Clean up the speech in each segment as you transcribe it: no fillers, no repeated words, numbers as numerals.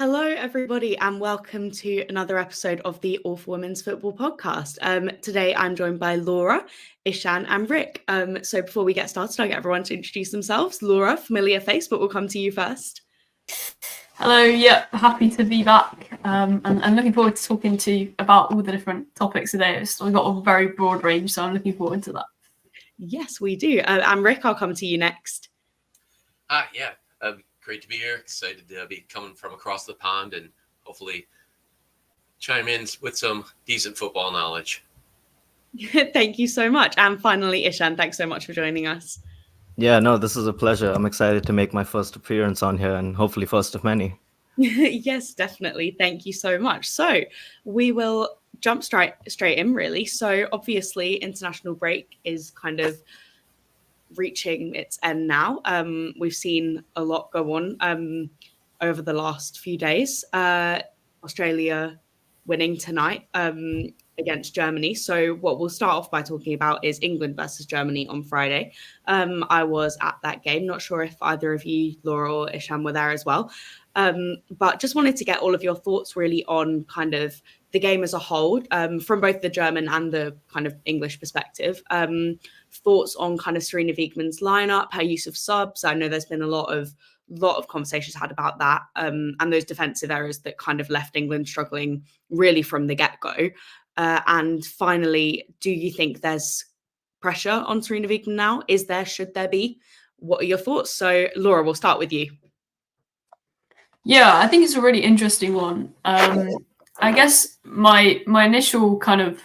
Hello, everybody, and welcome to another episode of the All for Women's Football podcast. Today, I'm joined by Laura, Ishan, and Rick. So before we get started, I'll get everyone to introduce themselves. Laura, familiar face, but we'll come to you first. Hello, happy to be back, and looking forward to talking to you about all the different topics today. We've got a very broad range, so I'm looking forward to that. Yes, we do. And Rick, I'll come to you next. Great to be here. Excited to be coming from across the pond and hopefully chime in with some decent football knowledge. Thank you so much. And finally, Ishan, thanks so much for joining us. Yeah, no, this is a pleasure. I'm excited to make my first appearance on here and hopefully first of many. Yes, definitely. Thank you so much. So we will jump straight in, really. So obviously, international break is kind of reaching its end now. We've seen a lot go on over the last few days. Australia winning tonight against Germany. So what we'll start off by talking about is England versus Germany on Friday. I was at that game. Not sure if either of you, Laura or Isham, were there as well. But just wanted to get all of your thoughts really on kind of the game as a whole, from both the German and the kind of English perspective. Thoughts on kind of Sarina Wiegman's lineup, her use of subs. I know there's been a lot of conversations had about that, and those defensive errors that kind of left England struggling really from the get-go. And finally, do you think there's pressure on Sarina Wiegman now? Is there? Should there be? What are your thoughts? So, Laura, we'll start with you. Yeah, I think it's a really interesting one. I guess my initial kind of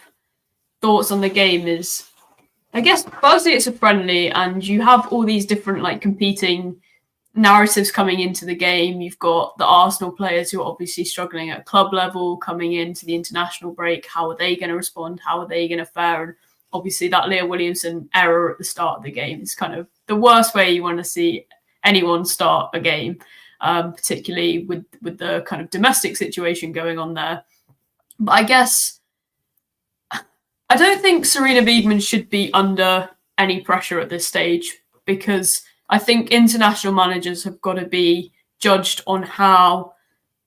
thoughts on the game is, I guess, firstly, it's a friendly, and you have all these different like competing narratives coming into the game. You've got the Arsenal players who are obviously struggling at club level coming into the international break. How are they going to respond? How are they going to fare? And obviously that Leah Williamson error at the start of the game is kind of the worst way you want to see anyone start a game, particularly with the kind of domestic situation going on there. But I guess I don't think Sarina Wiegman should be under any pressure at this stage, because I think international managers have got to be judged on how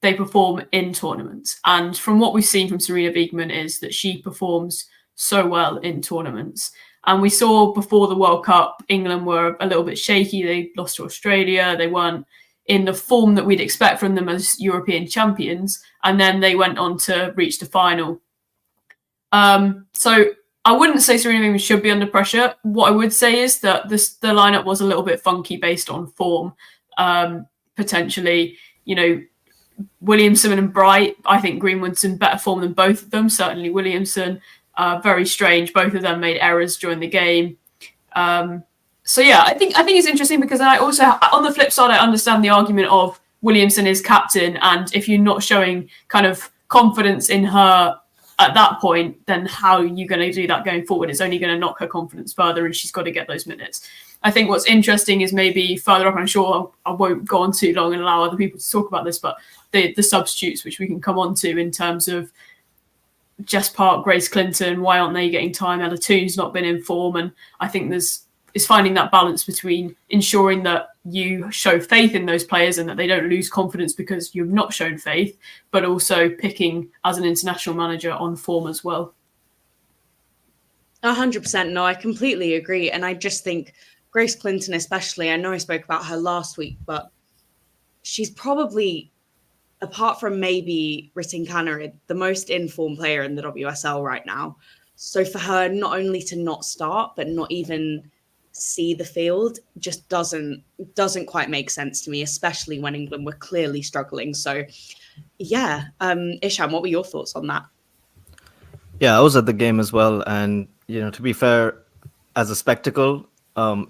they perform in tournaments. And from what we've seen from Sarina Wiegman is that she performs so well in tournaments. And we saw before the World Cup, England were a little bit shaky. They lost to Australia. They weren't in the form that we'd expect from them as European champions. And then they went on to reach the final. So I wouldn't say Sarina Wiegman should be under pressure. What I would say is that the lineup was a little bit funky based on form. Potentially, Williamson and Bright. I think Greenwood's in better form than both of them. Certainly Williamson. Very strange. Both of them made errors during the game. So yeah, I think it's interesting, because I also, on the flip side, I understand the argument of Williamson is captain, and if you're not showing kind of confidence in her at that point, then how are you going to do that going forward? It's only going to knock her confidence further, and she's got to get those minutes. I think what's interesting is maybe further up, I'm sure I won't go on too long and allow other people to talk about this, but the substitutes, which we can come on to in terms of Jess Park, Grace Clinton, why aren't they getting time? Ella Toon's not been in form, and I think it's finding that balance between ensuring that you show faith in those players and that they don't lose confidence because you've not shown faith, but also picking as an international manager on form as well. 100%. No, I completely agree. And I just think Grace Clinton especially, I know I spoke about her last week, but she's probably, apart from maybe Ritin Kanarid, the most in-form player in the WSL right now. So for her not only to not start, but not even see the field, just doesn't quite make sense to me, especially when England were clearly struggling. So yeah, Isham, what were your thoughts on that? Yeah, I was at the game as well, and to be fair, as a spectacle,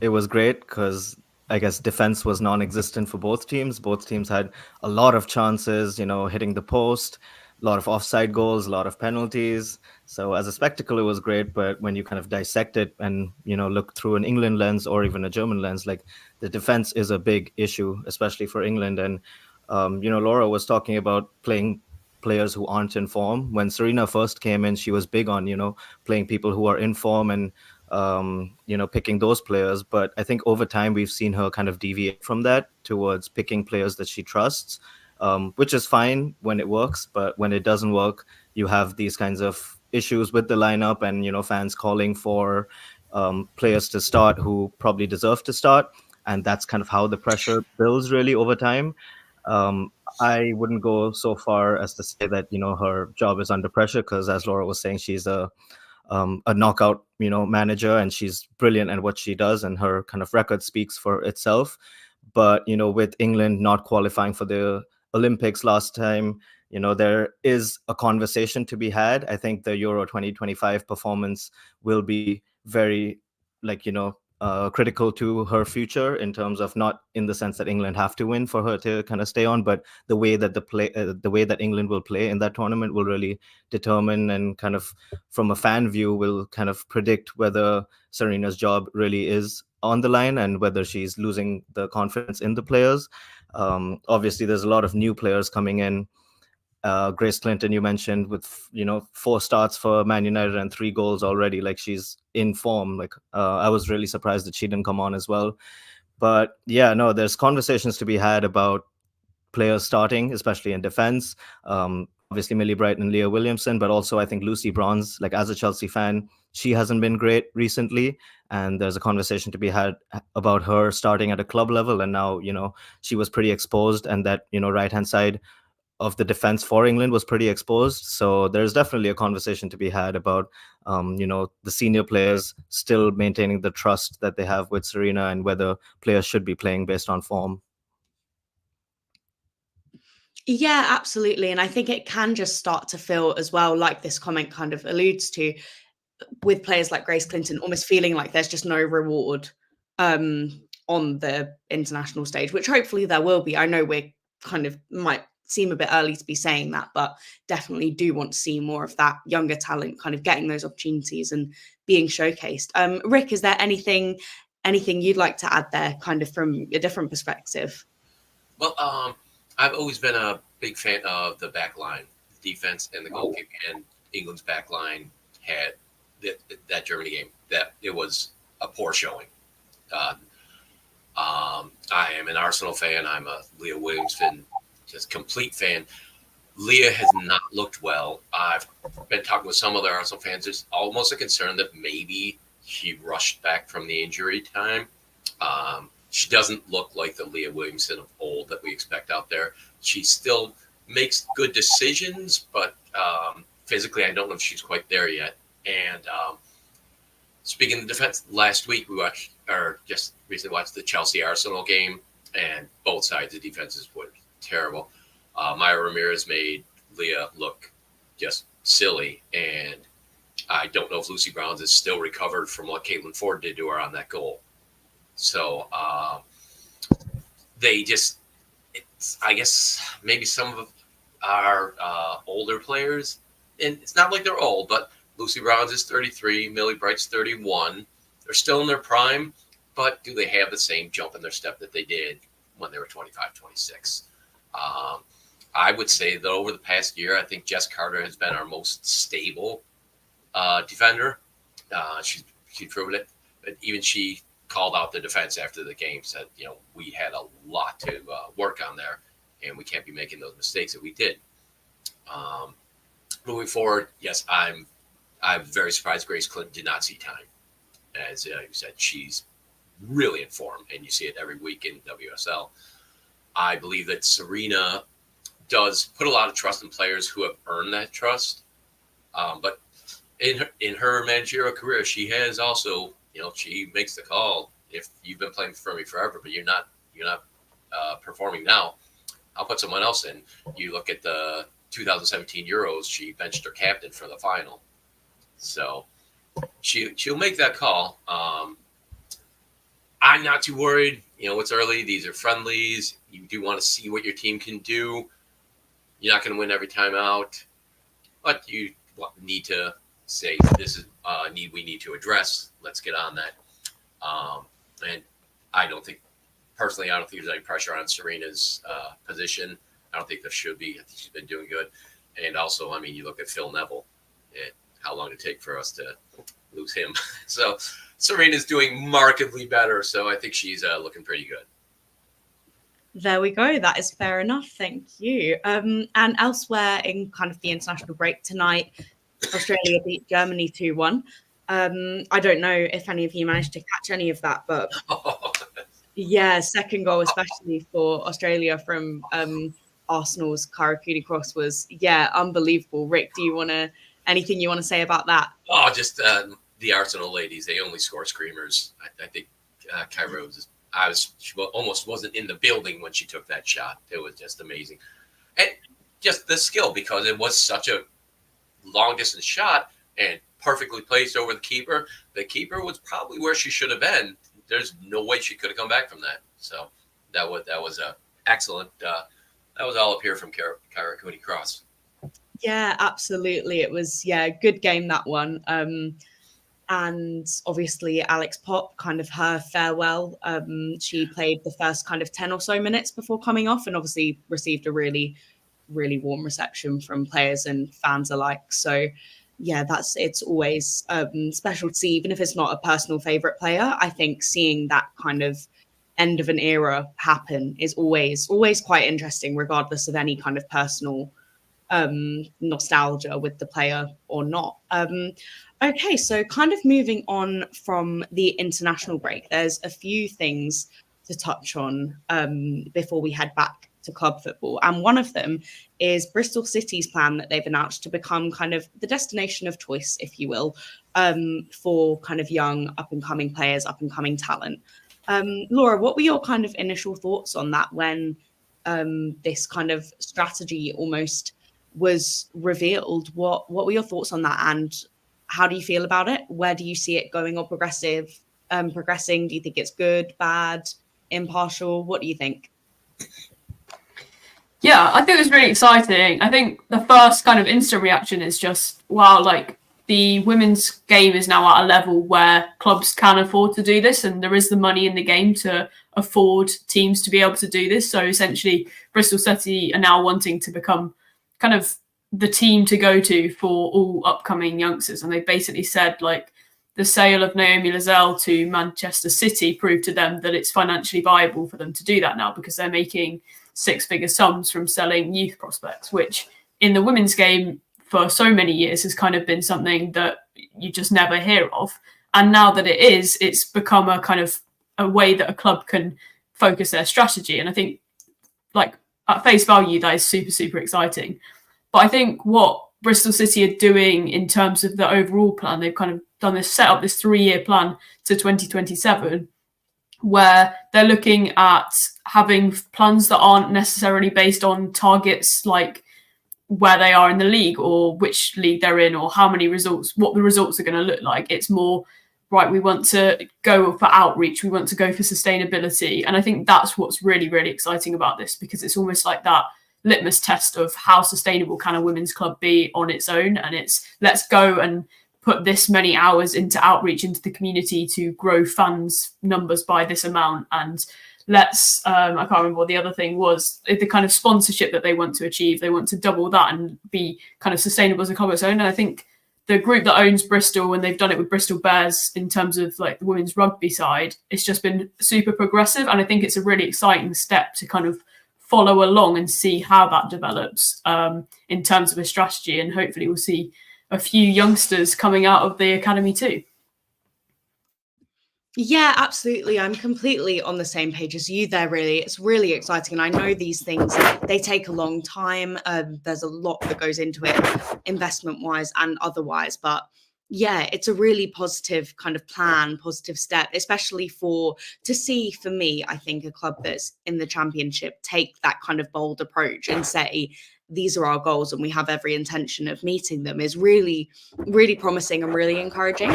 it was great, because I guess defense was non-existent for both teams. Both teams had a lot of chances, hitting the post, a lot of offside goals, a lot of penalties. So as a spectacle, it was great. But when you kind of dissect it and, look through an England lens or even a German lens, like, the defense is a big issue, especially for England. And, Laura was talking about playing players who aren't in form. When Sarina first came in, she was big on, playing people who are in form and, picking those players. But I think over time, we've seen her kind of deviate from that towards picking players that she trusts. which is fine when it works. But when it doesn't work, you have these kinds of issues with the lineup, and fans calling for players to start who probably deserve to start, and that's kind of how the pressure builds really over time. Um, I wouldn't go so far as to say that her job is under pressure, because as Laura was saying, she's a knockout manager, and she's brilliant at what she does, and her kind of record speaks for itself. But with England not qualifying for the Olympics last time, there is a conversation to be had. I think the Euro 2025 performance will be very, like, critical to her future, in terms of, not in the sense that England have to win for her to kind of stay on, but the way that the way that England will play in that tournament will really determine, and kind of from a fan view will kind of predict whether Serena's job really is on the line, and whether she's losing the confidence in the players. Obviously, there's a lot of new players coming in. Grace Clinton, you mentioned, with 4 starts for Man United and 3 goals already. Like, she's in form. Like, I was really surprised that she didn't come on as well. But yeah, no, there's conversations to be had about players starting, especially in defense. Obviously, Millie Bright and Leah Williamson, but also I think Lucy Bronze. Like, as a Chelsea fan, she hasn't been great recently, and there's a conversation to be had about her starting at a club level. And now, she was pretty exposed, and that right hand side of the defense for England was pretty exposed. So there's definitely a conversation to be had about, the senior players still maintaining the trust that they have with Serena, and whether players should be playing based on form. Yeah, absolutely. And I think it can just start to feel as well, like this comment kind of alludes to, with players like Grace Clinton, almost feeling like there's just no reward on the international stage, which hopefully there will be. I know we're kind of might seem a bit early to be saying that, but definitely do want to see more of that younger talent kind of getting those opportunities and being showcased. Rick, is there anything you'd like to add there, kind of from a different perspective? Well, I've always been a big fan of the back line, defense, and the goalkeeping. And England's back line had that Germany game, that it was a poor showing. I am an Arsenal fan. I'm a Leah Williams fan, just complete fan. Leah has not looked well. I've been talking with some other Arsenal fans. There's almost a concern that maybe she rushed back from the injury time. She doesn't look like the Leah Williamson of old that we expect out there. She still makes good decisions, but physically, I don't know if she's quite there yet. And speaking of defense, last week we just recently watched the Chelsea Arsenal game, and both sides of defenses were terrible. Maya Ramirez made Leah look just silly, and I don't know if Lucy Bronze is still recovered from what Caitlin Ford did to her on that goal. So they just, I guess maybe some of our older players, and it's not like they're old, but Lucy Bronze is 33, Millie Bright's 31. They're still in their prime, but do they have the same jump in their step that they did when they were 25, 26? I would say that over the past year, I think Jess Carter has been our most stable defender. She's proven it. But even she called out the defense after the game, said, we had a lot to work on there, and we can't be making those mistakes that we did. Moving forward, yes, I'm very surprised Grace Clinton did not see time. As you said, she's really in form, and you see it every week in WSL. I believe that Serena does put a lot of trust in players who have earned that trust. But in her managerial career, she has also, she makes the call. If you've been playing for me forever, but you're not performing now, I'll put someone else in. You look at the 2017 Euros, she benched her captain for the final. So she'll make that call. I'm not too worried. It's early. These are friendlies. You do want to see what your team can do. You're not going to win every time out, but you need to say, this is a need we need to address. Let's get on that. And I don't think there's any pressure on Serena's position. I don't think there should be. I think she's been doing good. And also, you look at Phil Neville, and how long it take for us to lose him. So Serena's doing markedly better. So I think she's looking pretty good. There we go. That is fair enough. Thank you. And elsewhere in kind of the international break tonight, Australia beat Germany 2-1. I don't know if any of you managed to catch any of that, but yeah, second goal, especially for Australia from Arsenal's Karakuni Cross was, unbelievable. Rick, do you want to, anything you want to say about that? Oh, just the Arsenal ladies, they only score screamers. I think Kai Rose she almost wasn't in the building when she took that shot. It was just amazing. And just the skill, because it was such a long distance shot and perfectly placed over the keeper. The keeper was probably where she should have been. There's no way she could have come back from that. So that was a excellent. That was all up here from Karakuni Cross. Yeah, absolutely. It was good game, that one. And obviously Alex Pop, kind of her farewell. She played the first kind of 10 or so minutes before coming off, and obviously received a really, really warm reception from players and fans alike. So yeah, it's always special to see, even if it's not a personal favorite player. I think seeing that kind of end of an era happen is always quite interesting, regardless of any kind of personal nostalgia with the player or not. Okay, so kind of moving on from the international break, there's a few things to touch on before we head back to club football. And one of them is Bristol City's plan that they've announced to become kind of the destination of choice, if you will, for kind of young up-and-coming players, up-and-coming talent. Laura, what were your kind of initial thoughts on that when this kind of strategy almost was revealed? What were your thoughts on that, and how do you feel about it? Where do you see it going, or progressing? Do you think it's good, bad, impartial? What do you think? Yeah, I think it was really exciting. I think the first kind of instant reaction is just, wow, like the women's game is now at a level where clubs can afford to do this, and there is the money in the game to afford teams to be able to do this. So essentially, Bristol City are now wanting to become kind of the team to go to for all upcoming youngsters. And they basically said, like, the sale of Naomi Lizelle to Manchester City proved to them that it's financially viable for them to do that now, because they're making six-figure sums from selling youth prospects, which in the women's game for so many years has kind of been something that you just never hear of. And now that it is, it's become a kind of a way that a club can focus their strategy. And I think, like, at face value, that is super, super exciting. But I think what Bristol City are doing in terms of the overall plan, they've kind of done this, set up this 3-year plan to 2027, where they're looking at having plans that aren't necessarily based on targets like where they are in the league or which league they're in or how many results, what the results are going to look like. It's more, right, we want to go for outreach, we want to go for sustainability. And I think that's what's really, really exciting about this, because it's almost like that litmus test of how sustainable can a women's club be on its own. And it's, let's go and put this many hours into outreach into the community to grow fans numbers by this amount. And let's, I can't remember what the other thing was, the kind of sponsorship that they want to achieve. They want to double that and be kind of sustainable as a club of its own. And I think the group that owns Bristol, and they've done it with Bristol Bears in terms of like the women's rugby side, it's just been super progressive. And I think it's a really exciting step to kind of follow along and see how that develops in terms of a strategy. And hopefully we'll see a few youngsters coming out of the academy too. Yeah, absolutely. I'm completely on the same page as you there, really. It's really exciting. And I know these things, they take a long time. There's a lot that goes into it, investment-wise and otherwise. But yeah, it's a really positive kind of plan, positive step, especially to see, for me, I think a club that's in the championship take that kind of bold approach and say, these are our goals and we have every intention of meeting them, is really, really promising and really encouraging.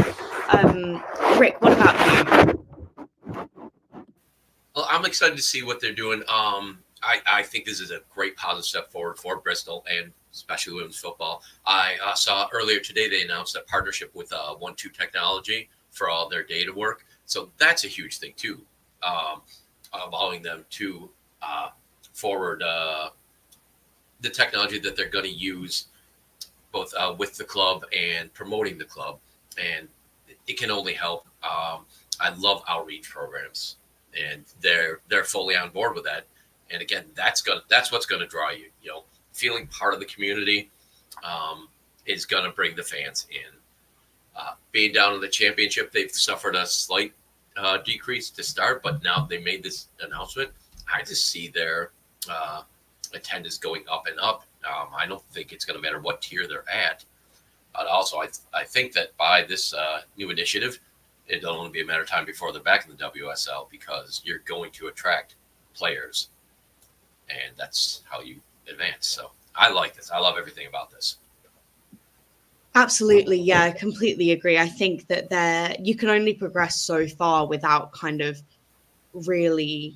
Rick, what about you? Well, I'm excited to see what they're doing. I think this is a great positive step forward for Bristol and especially women's football. I saw earlier today they announced a partnership with 1-2 Technology for all their data work. So that's a huge thing too, allowing them to forward the technology that they're going to use both with the club and promoting the club. And it can only help. I love outreach programs, and they're fully on board with that. And again, that's what's gonna draw you. You know, feeling part of the community is gonna bring the fans in. Being down in the championship, they've suffered a slight decrease to start, but now they made this announcement. I just see their attendance going up and up. I don't think it's going to matter what tier they're at. But also, I think that by this new initiative, it'll only be a matter of time before they're back in the WSL, because you're going to attract players, and that's how you advance. So I like this. I love everything about this. Absolutely. Yeah, I completely agree. I think that you can only progress so far without kind of really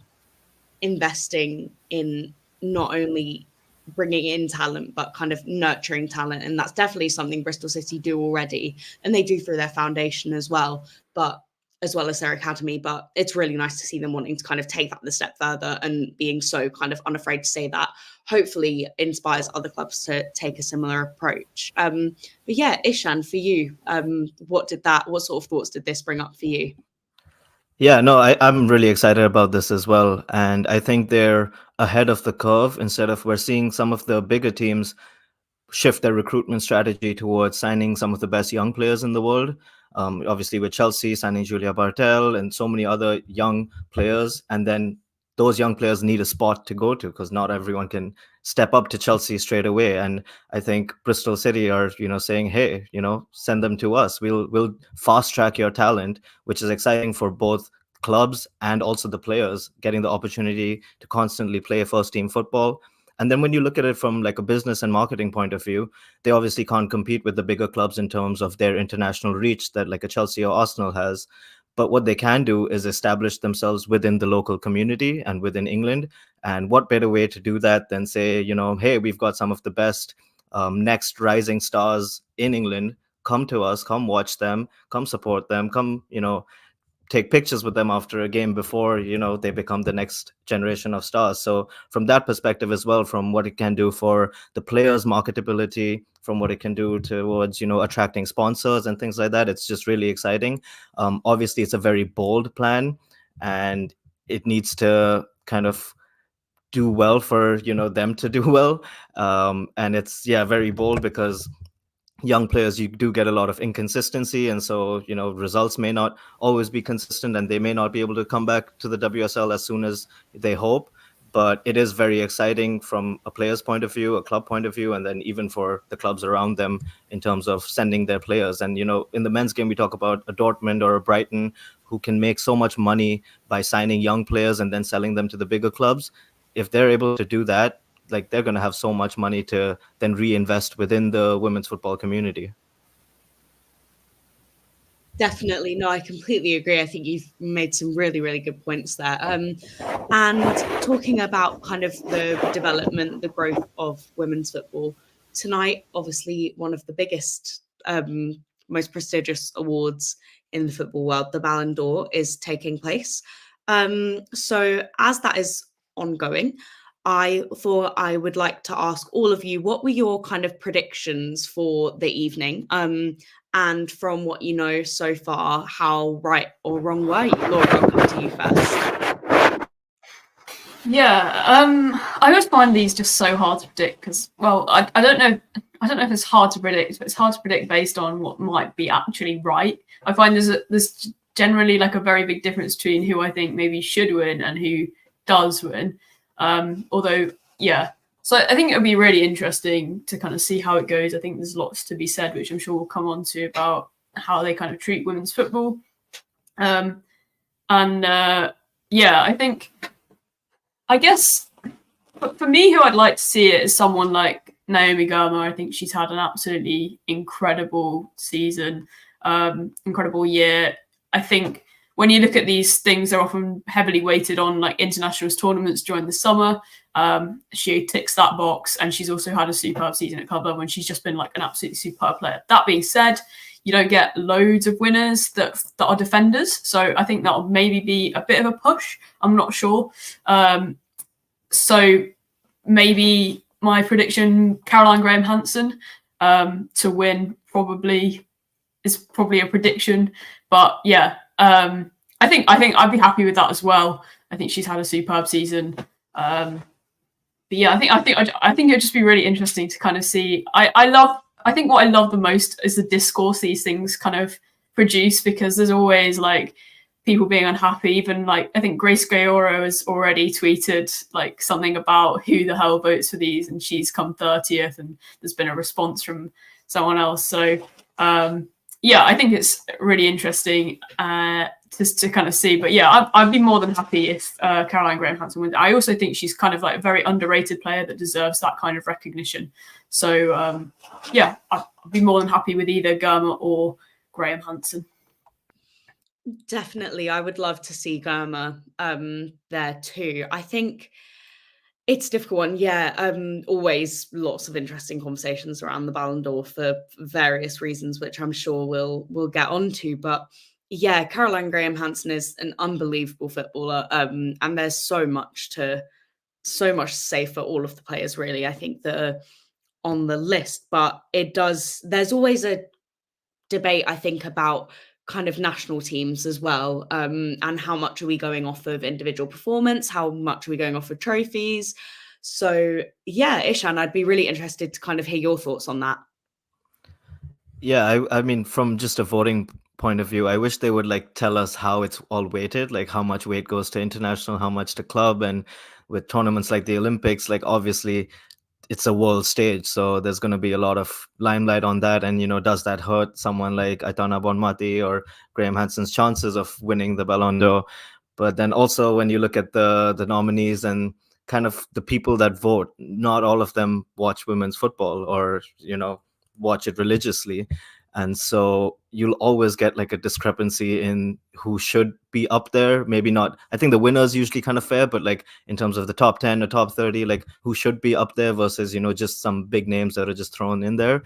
investing in not only bringing in talent, but kind of nurturing talent. And that's definitely something Bristol City do already. And they do through their foundation as well, but as well as their academy. But it's really nice to see them wanting to kind of take that the step further and being so kind of unafraid to say that. Hopefully inspires other clubs to take a similar approach. But yeah, Ishan, for you, what sort of thoughts did this bring up for you? Yeah, no, I'm really excited about this as well. And I think they're ahead of the curve. Instead of, we're seeing some of the bigger teams shift their recruitment strategy towards signing some of the best young players in the world. Obviously, with Chelsea signing Julia Bartel and so many other young players. And then those young players need a spot to go to, because not everyone can step up to Chelsea straight away. And I think Bristol City are, saying, hey, send them to us. We'll fast track your talent, which is exciting for both clubs and also the players getting the opportunity to constantly play first team football. And then when you look at it from like a business and marketing point of view, they obviously can't compete with the bigger clubs in terms of their international reach that like a Chelsea or Arsenal has. But what they can do is establish themselves within the local community and within England. And what better way to do that than say, hey, we've got some of the best next rising stars in England. Come to us, come watch them, come support them, come, take pictures with them after a game before they become the next generation of stars. So from that perspective as well, from what it can do for the players' marketability, from what it can do towards attracting sponsors and things like that, it's just really exciting. Obviously it's a very bold plan, and it needs to kind of do well for them to do well. And it's very bold because young players, you do get a lot of inconsistency, and so results may not always be consistent, and they may not be able to come back to the WSL as soon as they hope. But it is very exciting from a player's point of view, a club point of view, and then even for the clubs around them in terms of sending their players. And in the men's game, we talk about a Dortmund or a Brighton who can make so much money by signing young players and then selling them to the bigger clubs. If they're able to do that, like, they're going to have so much money to then reinvest within the women's football community. Definitely. No, I completely agree. I think you've made some really, really good points there. And talking about kind of the development, the growth of women's football, tonight, obviously one of the biggest, most prestigious awards in the football world, the Ballon d'Or, is taking place. So as that is ongoing, I thought I would like to ask all of you, what were your kind of predictions for the evening? And from what you know so far, how right or wrong were you? Laura, I'll come to you first. Yeah, I always find these just so hard to predict because, well, I don't know if it's hard to predict, but it's hard to predict based on what might be actually right. I find there's generally like a very big difference between who I think maybe should win and who does win. Although, yeah, so I think it'll be really interesting to kind of see how it goes. I think there's lots to be said, which I'm sure we'll come on to about how they kind of treat women's football. Yeah, I guess for me, who I'd like to see it is someone like Naomi Girma. I think she's had an absolutely incredible season, incredible year. I think when you look at these things, they're often heavily weighted on like internationals tournaments during the summer. She ticks that box, and she's also had a superb season at club level, and she's just been like an absolutely superb player. That being said, you don't get loads of winners that are defenders, so I think that'll maybe be a bit of a push. I'm not sure. So maybe my prediction, Caroline Graham-Hansen to win is probably a prediction, but yeah. I think I'd be happy with that as well. I think she's had a superb season. But yeah, I think it'd just be really interesting to kind of see. I think what I love the most is the discourse these things kind of produce, because there's always like people being unhappy. Even like I think Grace Gayoro has already tweeted like something about who the hell votes for these, and she's come 30th, and there's been a response from someone else. So yeah, I think it's really interesting to kind of see. But yeah, I'd be more than happy if Caroline Graham Hansen wins. I also think she's kind of like a very underrated player that deserves that kind of recognition. So yeah, I'd be more than happy with either Germa or Graham Hansen. Definitely, I would love to see Germa there too. I think it's a difficult one. Yeah, always lots of interesting conversations around the Ballon d'Or for various reasons, which I'm sure we'll get onto. But yeah, Caroline Graham Hansen is an unbelievable footballer, and there's so much to say for all of the players. Really, I think that are on the list, but there's always a debate, I think, about kind of national teams as well, and how much are we going off of individual performance, how much are we going off of trophies. So yeah, Ishan, I'd be really interested to kind of hear your thoughts on that. Yeah, I mean, from just a voting point of view, I wish they would like tell us how it's all weighted, like how much weight goes to international, how much to club, and with tournaments like the Olympics, like obviously it's a world stage, so there's going to be a lot of limelight on that. And does that hurt someone like Aitana Bonmati or Graham Hansen's chances of winning the Ballon d'Or? But then also when you look at the nominees and kind of the people that vote, not all of them watch women's football or watch it religiously. And so you'll always get like a discrepancy in who should be up there. Maybe not, I think the winner is usually kind of fair, but like in terms of the top 10 or top 30, like who should be up there versus just some big names that are just thrown in there,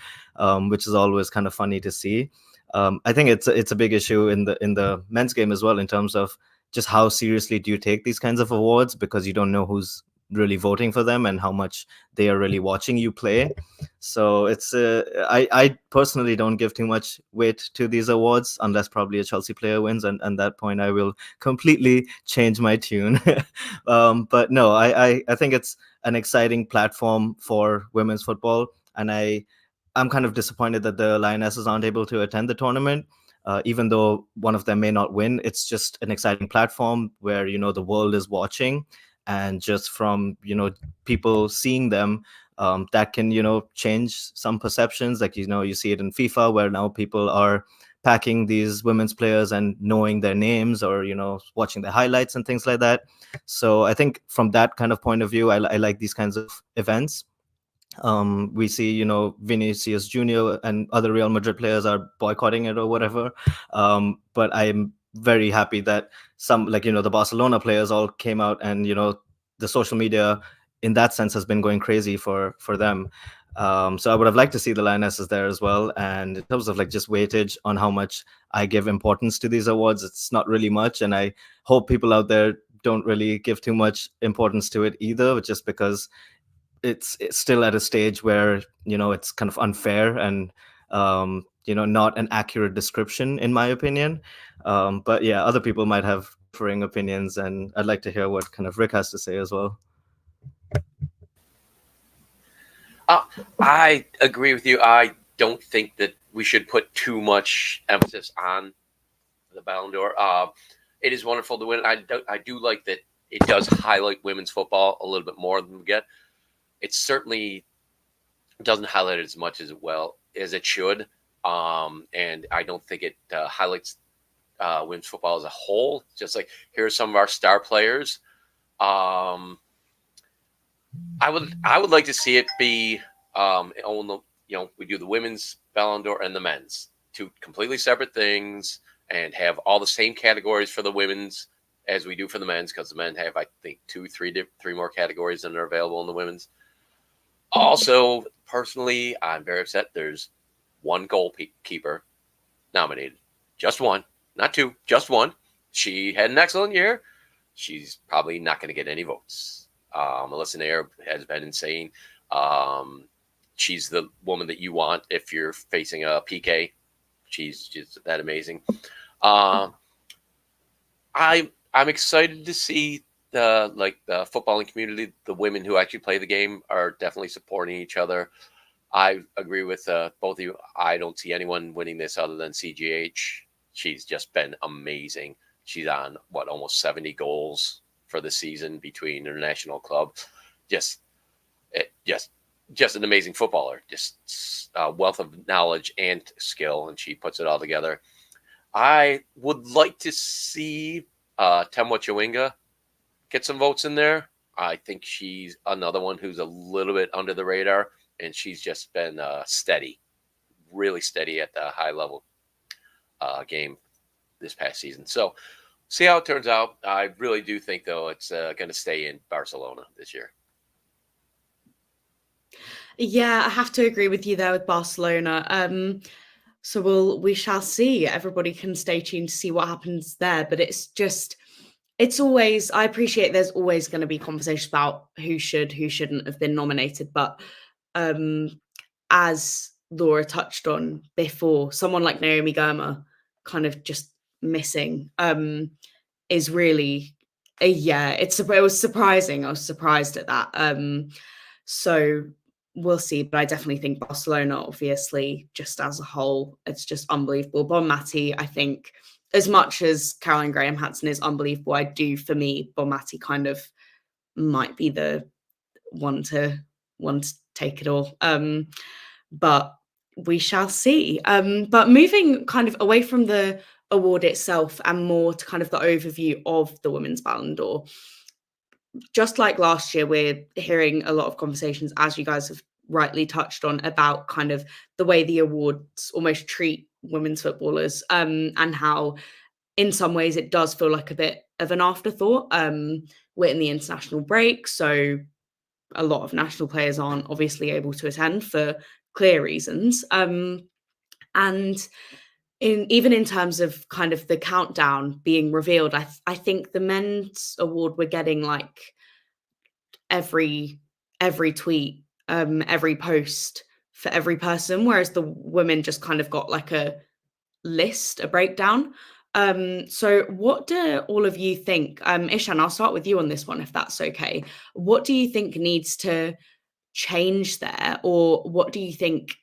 which is always kind of funny to see. I think it's a big issue in the men's game as well, in terms of just how seriously do you take these kinds of awards, because you don't know who's really voting for them and how much they are really watching you play. So it's I personally don't give too much weight to these awards unless probably a Chelsea player wins, and at that point I will completely change my tune. But no, I think it's an exciting platform for women's football, and I'm kind of disappointed that the Lionesses aren't able to attend the tournament. Even though one of them may not win, it's just an exciting platform where the world is watching, and just from people seeing them, that can change some perceptions. Like you see it in FIFA, where now people are packing these women's players and knowing their names, or watching the highlights and things like that. So I think from that kind of point of view, I like these kinds of events. We see Vinicius Junior and other Real Madrid players are boycotting it or whatever, but I'm very happy that some, like the Barcelona players all came out, and the social media in that sense has been going crazy for them. So I would have liked to see the Lionesses there as well. And in terms of like just weightage on how much I give importance to these awards, it's not really much, and I hope people out there don't really give too much importance to it either, just because it's still at a stage where it's kind of unfair and not an accurate description, in my opinion. But yeah, other people might have differing opinions, and I'd like to hear what kind of Rick has to say as well. I agree with you. I don't think that we should put too much emphasis on the Ballon d'Or. It is wonderful to win. I do like that it does highlight women's football a little bit more than we get. It certainly doesn't highlight it as much as it should. And I don't think it highlights women's football as a whole. Just like, here are some of our star players. I would like to see it be we do the women's Ballon d'Or and the men's, two completely separate things, and have all the same categories for the women's as we do for the men's, because the men have, I think, three more categories than are available in the women's. Also, personally, I'm very upset there's one goalkeeper nominated. Just one, not two, just one. She had an excellent year. She's probably not going to get any votes. Melissa Nair has been insane. She's the woman that you want if you're facing a PK. She's just that amazing. I'm excited to see the footballing community, the women who actually play the game are definitely supporting each other. I agree with both of you. I don't see anyone winning this other than CGH. She's just been amazing. She's on almost 70 goals for the season between international club. Just an amazing footballer. Just a wealth of knowledge and skill, and she puts it all together. I would like to see Temwa Chawinga get some votes in there. I think she's another one who's a little bit under the radar, and she's just been steady, really steady at the high level game this past season. So see how it turns out. I really do think, though, it's going to stay in Barcelona this year. Yeah, I have to agree with you there with Barcelona. So we shall see. Everybody can stay tuned to see what happens there. But it's always, I appreciate there's always going to be conversations about who shouldn't have been nominated. But as Laura touched on before, someone like Naomi Girma kind of just missing is really, it was surprising. I was surprised at that. So we'll see, but I definitely think Barcelona, obviously, just as a whole, it's just unbelievable. Bon Mati, I think, as much as Caroline Graham Hansen is unbelievable, for me, Bon Mati kind of might be the one to take it all. But we shall see. But moving kind of away from the award itself and more to kind of the overview of the Women's Ballon d'Or, just like last year, we're hearing a lot of conversations, as you guys have rightly touched on, about kind of the way the awards almost treat women's footballers, and how in some ways it does feel like a bit of an afterthought. We're in the international break, so a lot of national players aren't obviously able to attend for clear reasons. And even in terms of kind of the countdown being revealed, I think the men's award we're getting like every tweet, every post for every person, whereas the women just kind of got like a list, a breakdown. So what do all of you think? Ishan, I'll start with you on this one, if that's okay. What do you think needs to change there, or what do you think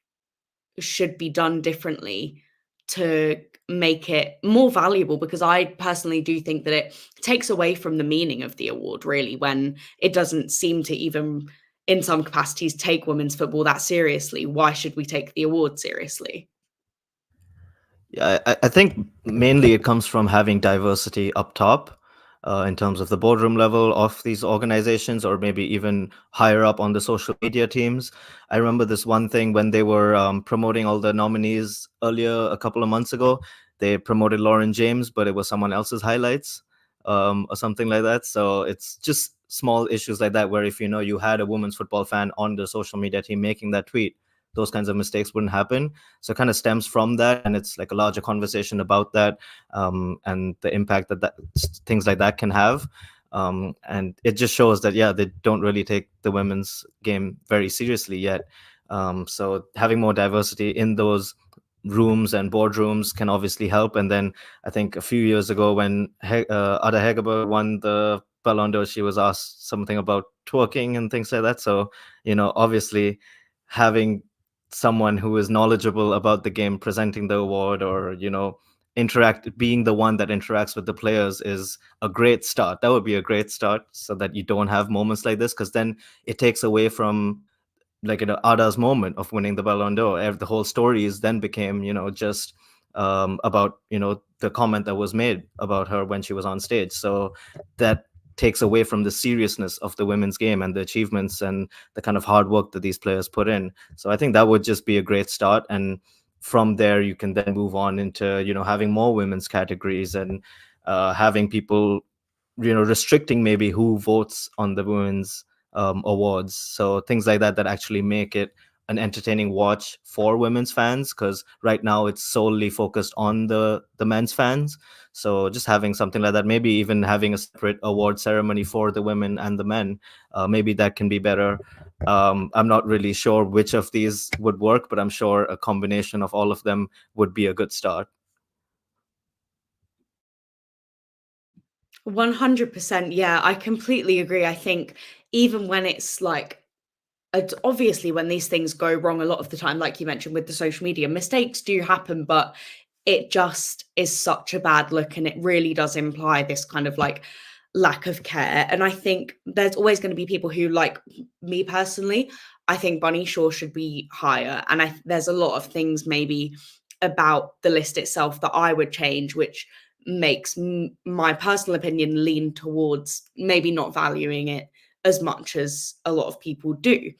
should be done differently to make it more valuable? Because I personally do think that it takes away from the meaning of the award, really, when it doesn't seem to even, in some capacities, take women's football that seriously. Why should we take the award seriously? Yeah, I think mainly it comes from having diversity up top, in terms of the boardroom level of these organizations, or maybe even higher up on the social media teams. I remember this one thing when they were promoting all the nominees earlier, a couple of months ago. They promoted Lauren James, but it was someone else's highlights, or something like that. So it's just small issues like that, where if you had a women's football fan on the social media team making that tweet, those kinds of mistakes wouldn't happen. So it kind of stems from that, and it's like a larger conversation about that, and the impact that things like that can have. And it just shows that, yeah, they don't really take the women's game very seriously yet. So having more diversity in those rooms and boardrooms can obviously help. And then I think a few years ago, when Ada Hegerberg won the Ballon d'Or, she was asked something about twerking and things like that. So obviously having someone who is knowledgeable about the game presenting the award, or being the one that interacts with the players, is a great start. That would be a great start, so that you don't have moments like this, because then it takes away from like Ada's moment of winning the Ballon d'Or. The whole story is then became just about the comment that was made about her when she was on stage. So that takes away from the seriousness of the women's game and the achievements and the kind of hard work that these players put in. So I think that would just be a great start, and from there you can then move on into having more women's categories, and having people restricting maybe who votes on the women's awards. So things like that actually make it an entertaining watch for women's fans, because right now it's solely focused on the men's fans. So just having something like that, maybe even having a separate award ceremony for the women and the men, maybe that can be better. I'm not really sure which of these would work, but I'm sure a combination of all of them would be a good start. 100%. Yeah, I completely agree. I think even when it's like, obviously, when these things go wrong a lot of the time, like you mentioned with the social media, mistakes do happen, but it just is such a bad look. And it really does imply this kind of like lack of care. And I think there's always going to be people who, like me personally, I think Bunny Shaw should be higher. And there's a lot of things maybe about the list itself that I would change, which makes my personal opinion lean towards maybe not valuing it as much as a lot of people do.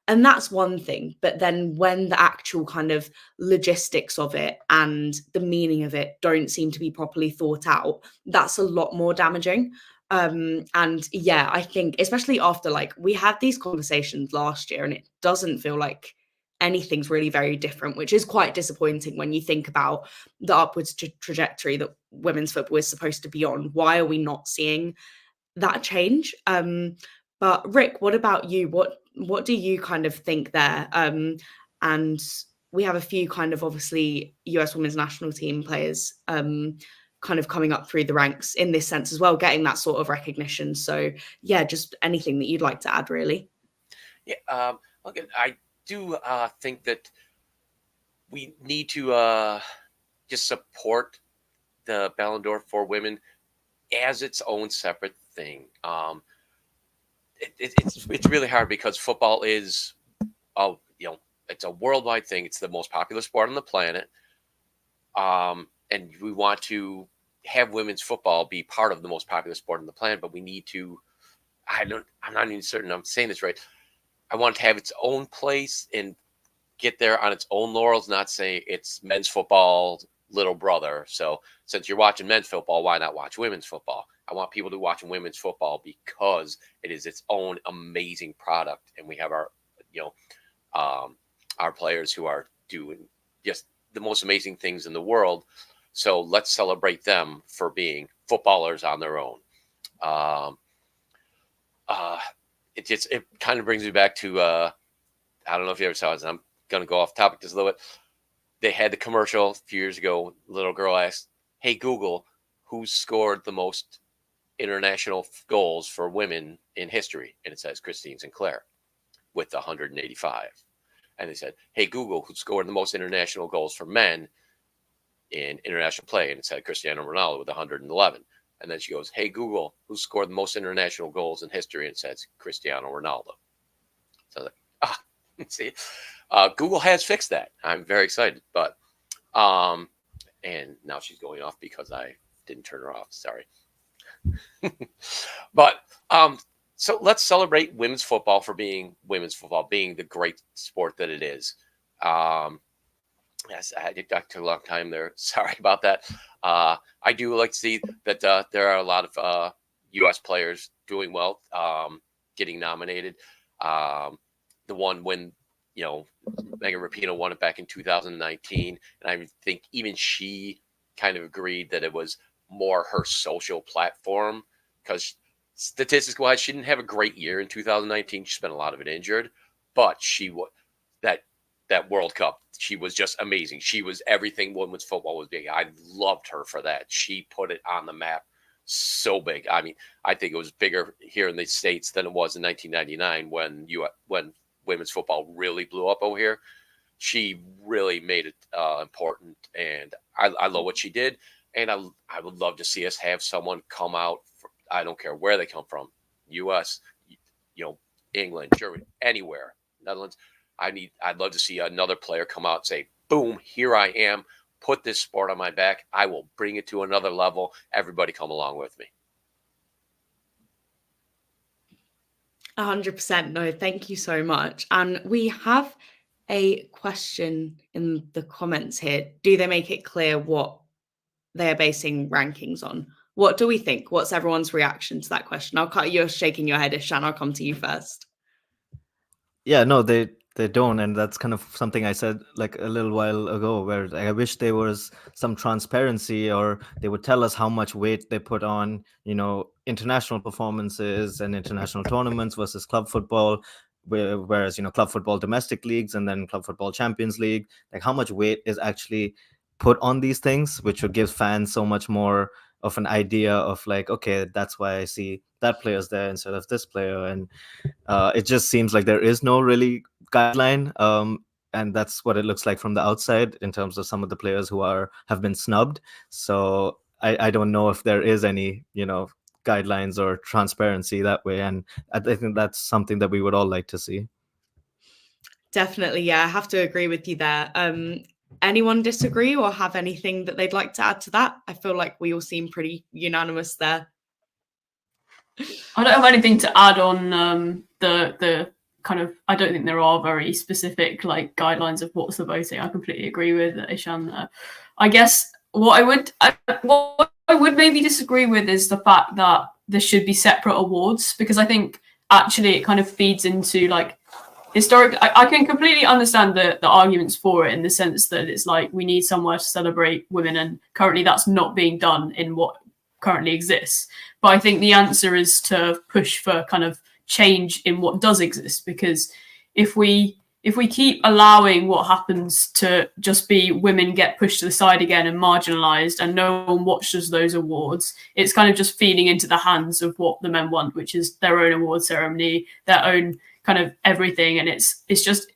And that's one thing. But then when the actual kind of logistics of it and the meaning of it don't seem to be properly thought out, that's a lot more damaging. And yeah, I think especially after, like, we had these conversations last year and it doesn't feel like anything's really very different, which is quite disappointing when you think about the upwards trajectory that women's football is supposed to be on. Why are we not seeing that change? But Rick, what about you? What do you kind of think there? And we have a few kind of obviously US women's national team players kind of coming up through the ranks in this sense as well, getting that sort of recognition. So yeah, just anything that you'd like to add, really. Yeah, okay. I do think that we need to just support the Ballon d'Or for women as its own separate thing. It's really hard because football is, it's a worldwide thing. It's the most popular sport on the planet, and we want to have women's football be part of the most popular sport on the planet. But we need to. I'm not even certain I'm saying this right. I want it to have its own place and get there on its own laurels, not say it's men's football little brother. So since you're watching men's football, why not watch women's football? I want people to watch women's football because it is its own amazing product, and we have our players who are doing just the most amazing things in the world. So let's celebrate them for being footballers on their own. It kind of brings me back to I don't know if you ever saw it. I'm going to go off topic just a little bit. They had the commercial a few years ago. Little girl asked, "Hey Google, who scored the most international goals for women in history?" And it says Christine Sinclair with 185. And they said, "Hey Google, who scored the most international goals for men in international play?" And it said Cristiano Ronaldo with 111. And then she goes, "Hey Google, who scored the most international goals in history?" And it says Cristiano Ronaldo. So see, Google has fixed that. I'm very excited, but and now she's going off because I didn't turn her off. Sorry. But so let's celebrate women's football for being women's football, being the great sport that it is. Yes, I took a long time there. Sorry about that. I do like to see that there are a lot of U.S. players doing well, getting nominated. The one when Megan Rapinoe won it back in 2019, and I think even she kind of agreed that it was more her social platform because statistics-wise, she didn't have a great year in 2019. She spent a lot of it injured, but that World Cup, she was just amazing. She was everything women's football was being. I loved her for that. She put it on the map so big. I mean, I think it was bigger here in the States than it was in 1999 when women's football really blew up over here. She really made it important, and I love what she did. And I would love to see us have someone come out. I don't care where they come from, U.S., England, Germany, anywhere, Netherlands. I'd love to see another player come out and say, "Boom, here I am. Put this sport on my back. I will bring it to another level. Everybody come along with me." 100%. No, thank you so much. And we have a question in the comments here. Do they make it clear what they're basing rankings on? What do we think? What's everyone's reaction to that question? You're shaking your head, Ishan. I'll come to you first. Yeah, no, they don't, and that's kind of something I said like a little while ago, where I wish there was some transparency, or they would tell us how much weight they put on, international performances and international tournaments versus club football, whereas club football domestic leagues and then club football Champions League, like how much weight is actually put on these things, which would give fans so much more of an idea of like, okay, that's why I see that player's there instead of this player. And it just seems like there is no really guideline. And that's what it looks like from the outside in terms of some of the players who have been snubbed. So I don't know if there is any, guidelines or transparency that way. And I think that's something that we would all like to see. Definitely, yeah, I have to agree with you there. Anyone disagree or have anything that they'd like to add to that? I feel like we all seem pretty unanimous there. I don't have anything to add on the kind of. I don't think there are very specific like guidelines of what's the voting. I completely agree with Ishan there. I guess what I would maybe disagree with is the fact that there should be separate awards, because I think actually it kind of feeds into like historic. I can completely understand the arguments for it in the sense that it's like we need somewhere to celebrate women, and currently that's not being done in what currently exists. But I think the answer is to push for kind of change in what does exist, because if we keep allowing what happens to just be women get pushed to the side again and marginalized and no one watches those awards, it's kind of just feeding into the hands of what the men want, which is their own award ceremony, their own kind of everything. And it's just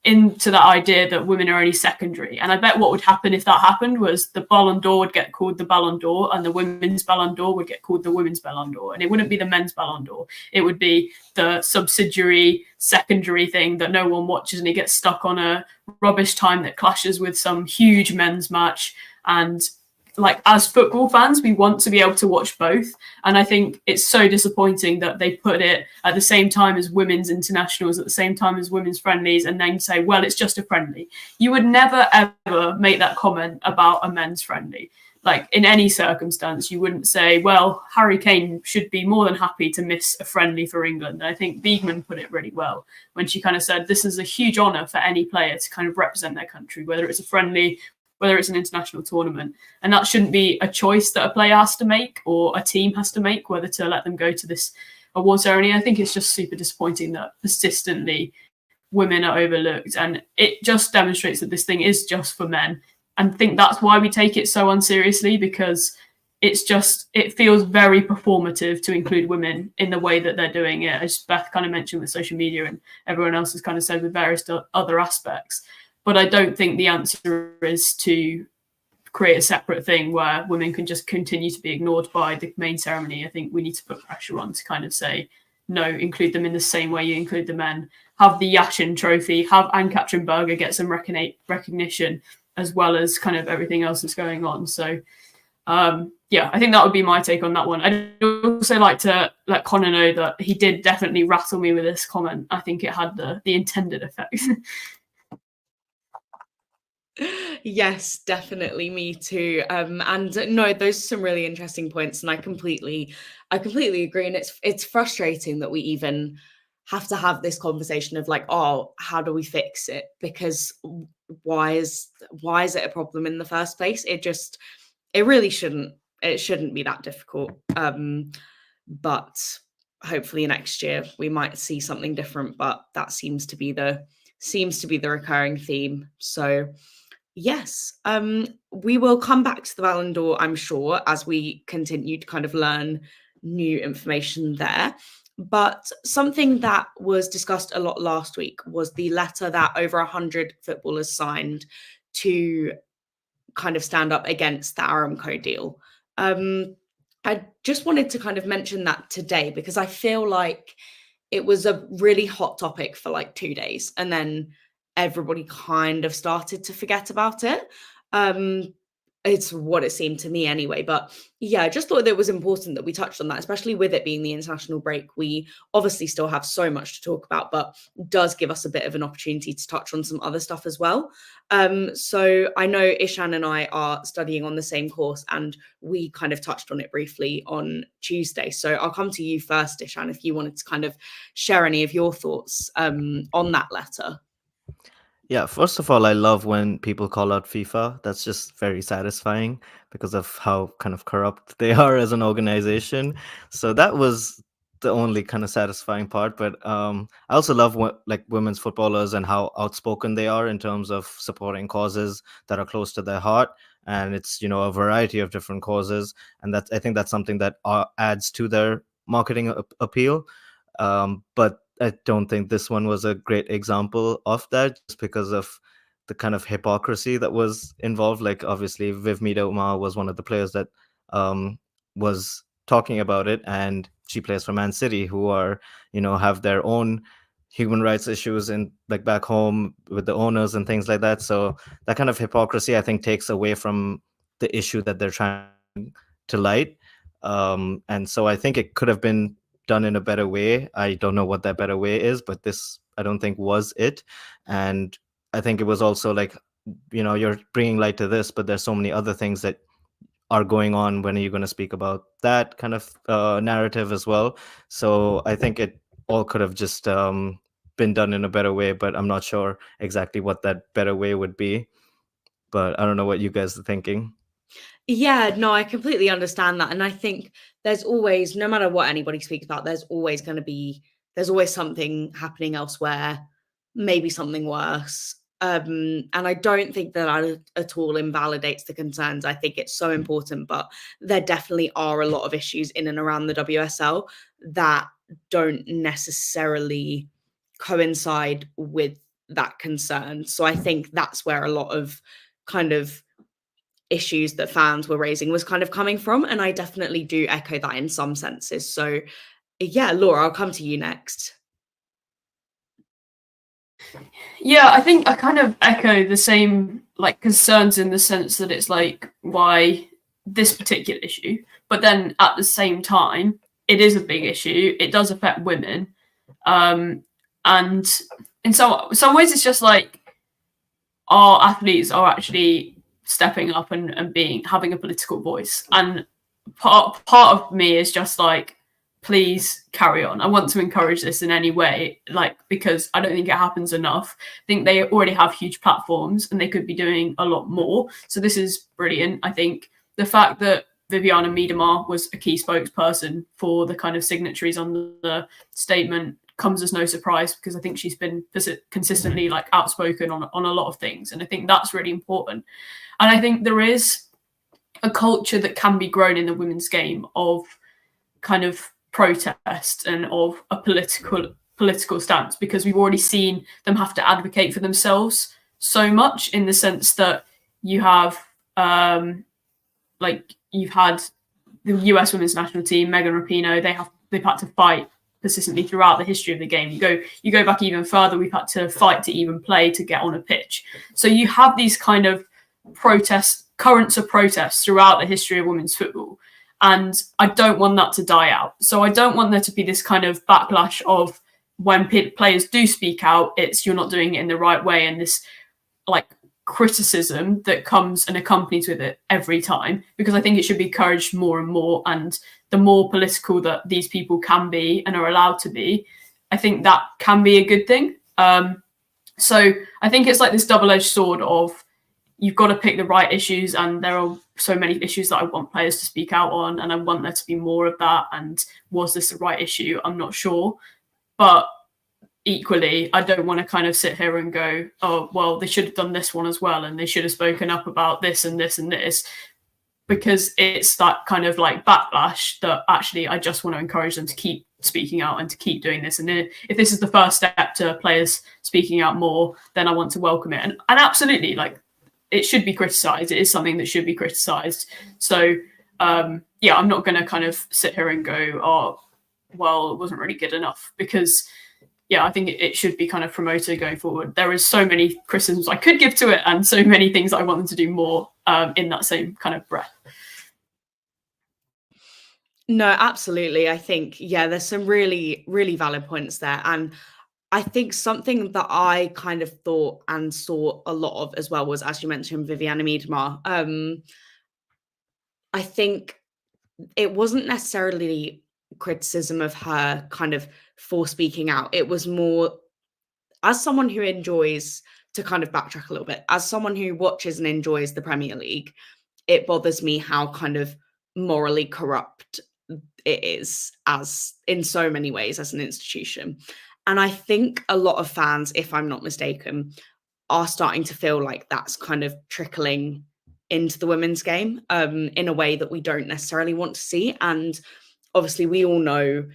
into that idea that women are only secondary. And I bet what would happen if that happened was the Ballon d'Or would get called the Ballon d'Or and the women's Ballon d'Or would get called the women's Ballon d'Or. And it wouldn't be the men's Ballon d'Or. It would be the subsidiary secondary thing that no one watches, and it gets stuck on a rubbish time that clashes with some huge men's match. And like, as football fans, we want to be able to watch both. And I think it's so disappointing that they put it at the same time as women's internationals, at the same time as women's friendlies, and then say, well, it's just a friendly. You would never, ever make that comment about a men's friendly. Like, in any circumstance, you wouldn't say, well, Harry Kane should be more than happy to miss a friendly for England. And I think Biegman put it really well when she kind of said, this is a huge honour for any player to kind of represent their country, whether it's a friendly, whether it's an international tournament. And that shouldn't be a choice that a player has to make or a team has to make, whether to let them go to this award ceremony. I think it's just super disappointing that persistently women are overlooked. And it just demonstrates that this thing is just for men. And I think that's why we take it so unseriously, because it feels very performative to include women in the way that they're doing it, as Beth kind of mentioned with social media and everyone else has kind of said with various other aspects. But I don't think the answer is to create a separate thing where women can just continue to be ignored by the main ceremony. I think we need to put pressure on to kind of say, no, include them in the same way you include the men. Have the Yashin trophy, have Ann-Katrin Berger get some recognition, as well as kind of everything else that's going on. So, yeah, I think that would be my take on that one. I'd also like to let Connor know that he did definitely rattle me with this comment. I think it had the intended effect. Yes, definitely, me too. And no, those are some really interesting points, and I completely agree. And it's frustrating that we even have to have this conversation of like, oh, how do we fix it? Because why is it a problem in the first place? It really shouldn't be that difficult. But hopefully next year we might see something different. But that seems to be the recurring theme. So yes, we will come back to the Ballon d'Or, I'm sure, as we continue to kind of learn new information there. But something that was discussed a lot last week was the letter that over 100 footballers signed to kind of stand up against the Aramco deal. I just wanted to kind of mention that today because I feel like it was a really hot topic for like 2 days, and then everybody kind of started to forget about it. It's what it seemed to me anyway. But yeah, I just thought that it was important that we touched on that, especially with it being the international break. We obviously still have so much to talk about, but it does give us a bit of an opportunity to touch on some other stuff as well. So I know Ishan and I are studying on the same course, and we kind of touched on it briefly on Tuesday. So I'll come to you first, Ishan, if you wanted to kind of share any of your thoughts on that letter. Yeah, first of all, I love when people call out FIFA. That's just very satisfying because of how kind of corrupt they are as an organization. So that was the only kind of satisfying part. But I also love like women's footballers and how outspoken they are in terms of supporting causes that are close to their heart. and it's a variety of different causes, and I think that's something that adds to their marketing appeal. But I don't think this one was a great example of that, just because of the kind of hypocrisy that was involved. Like, obviously, Viv Miedema was one of the players that was talking about it, and she plays for Man City, who are, have their own human rights issues in, like, back home with the owners and things like that. So that kind of hypocrisy, I think, takes away from the issue that they're trying to light. And so I think it could have been done in a better way. I don't know what that better way is, but this, I don't think, was it. And I think it was also like, you're bringing light to this, but there's so many other things that are going on. When are you going to speak about that kind of narrative as well? So I think it all could have just been done in a better way, but I'm not sure exactly what that better way would be. But I don't know what you guys are thinking. Yeah, no, I completely understand that. And I think there's always, no matter what anybody speaks about, there's always something happening elsewhere, maybe something worse. And I don't think that at all invalidates the concerns. I think it's so important, but there definitely are a lot of issues in and around the WSL that don't necessarily coincide with that concern. So I think that's where a lot of kind of issues that fans were raising was kind of coming from. And I definitely do echo that in some senses. So yeah, Laura, I'll come to you next. Yeah, I think I kind of echo the same like concerns, in the sense that it's like, why this particular issue? But then at the same time, it is a big issue. It does affect women. And in some ways, it's just like our athletes are actually stepping up and having a political voice. And part of me is just like, please carry on. I want to encourage this in any way, like, because I don't think it happens enough. I think they already have huge platforms and they could be doing a lot more. So this is brilliant. I think the fact that Viviana Miedema was a key spokesperson for the kind of signatories on the statement comes as no surprise, because I think she's been consistently like outspoken on a lot of things. And I think that's really important. And I think there is a culture that can be grown in the women's game of kind of protest and of a political stance, because we've already seen them have to advocate for themselves so much, in the sense that you have you've had the US women's national team, Megan Rapinoe, they've had to fight persistently throughout the history of the game. You go back even further, we've had to fight to even play, to get on a pitch. So you have these kind of currents of protests throughout the history of women's football. And I don't want that to die out. So I don't want there to be this kind of backlash of, when players do speak out, it's you're not doing it in the right way, and this like criticism that comes and accompanies with it every time. Because I think it should be encouraged more and more, and the more political that these people can be and are allowed to be, I think that can be a good thing. So I think it's like this double-edged sword of, you've got to pick the right issues, and there are so many issues that I want players to speak out on, and I want there to be more of that. And was this the right issue? I'm not sure. But equally, I don't want to kind of sit here and go, oh, well, they should have done this one as well, and they should have spoken up about this and this and this, because it's that kind of like backlash that actually I just want to encourage them to keep speaking out and to keep doing this. And if this is the first step to players speaking out more, then I want to welcome it. And absolutely, like, it should be criticised. It is something that should be criticised. So, yeah, I'm not going to kind of sit here and go, oh, well, it wasn't really good enough, because, yeah, I think it should be kind of promoted going forward. There is so many criticisms I could give to it, and so many things I want them to do more in that same kind of breath. No, absolutely. I think, yeah, there's some really, really valid points there. And I think something that I kind of thought and saw a lot of as well was, as you mentioned, Viviana Miedema. I think it wasn't necessarily criticism of her kind of for speaking out. It was more, as someone who enjoys, to kind of backtrack a little bit, as someone who watches and enjoys the Premier League, it bothers me how kind of morally corrupt it is, as in so many ways, as an institution. And I think a lot of fans, if I'm not mistaken, are starting to feel like that's kind of trickling into the women's game in a way that we don't necessarily want to see. And obviously we all know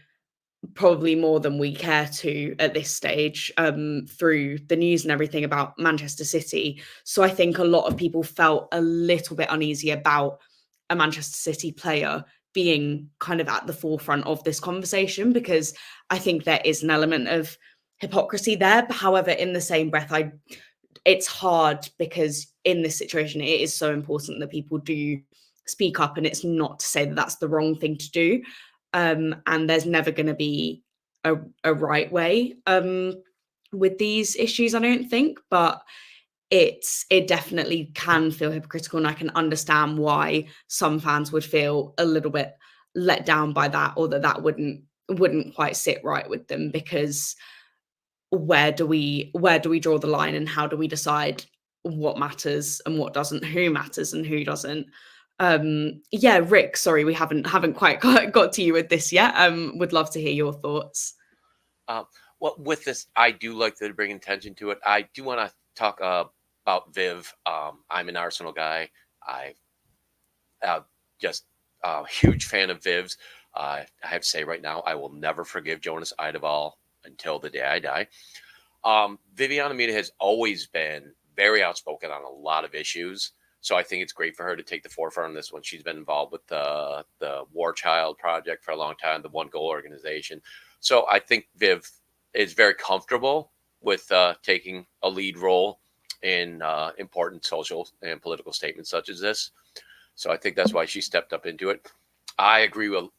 probably more than we care to at this stage through the news and everything about Manchester City. So I think a lot of people felt a little bit uneasy about a Manchester City player being kind of at the forefront of this conversation, because I think there is an element of hypocrisy there. However, in the same breath, it's hard because in this situation, it is so important that people do speak up, and it's not to say that that's the wrong thing to do. And there's never going to be a right way with these issues, I don't think, but it definitely can feel hypocritical, and I can understand why some fans would feel a little bit let down by that, or that wouldn't quite sit right with them, because where do we draw the line, and how do we decide what matters and what doesn't, who matters and who doesn't? Yeah, Rick, sorry, we haven't quite got to you with this yet. Would love to hear your thoughts. Well, with this, I do like to bring attention to it. I do want to talk about Viv. I'm an Arsenal guy. I just a huge fan of Viv's. I have to say right now, I will never forgive Jonas Eidevall until the day I die. Viviana Mina has always been very outspoken on a lot of issues. So I think it's great for her to take the forefront on this one. She's been involved with the War Child Project for a long time, the One Goal organization. So I think Viv is very comfortable with taking a lead role in important social and political statements such as this. So I think that's why she stepped up into it. I agree with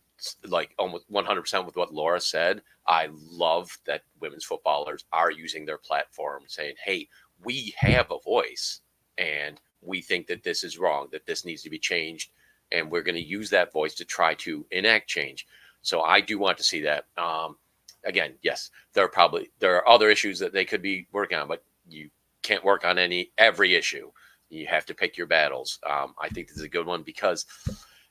like almost 100% with what Laura said. I love that women's footballers are using their platform saying, hey, we have a voice and we think that this is wrong, that this needs to be changed. And we're going to use that voice to try to enact change. So I do want to see that. Again, yes, there are other issues that they could be working on, but you can't work on every issue. You have to pick your battles. I think this is a good one because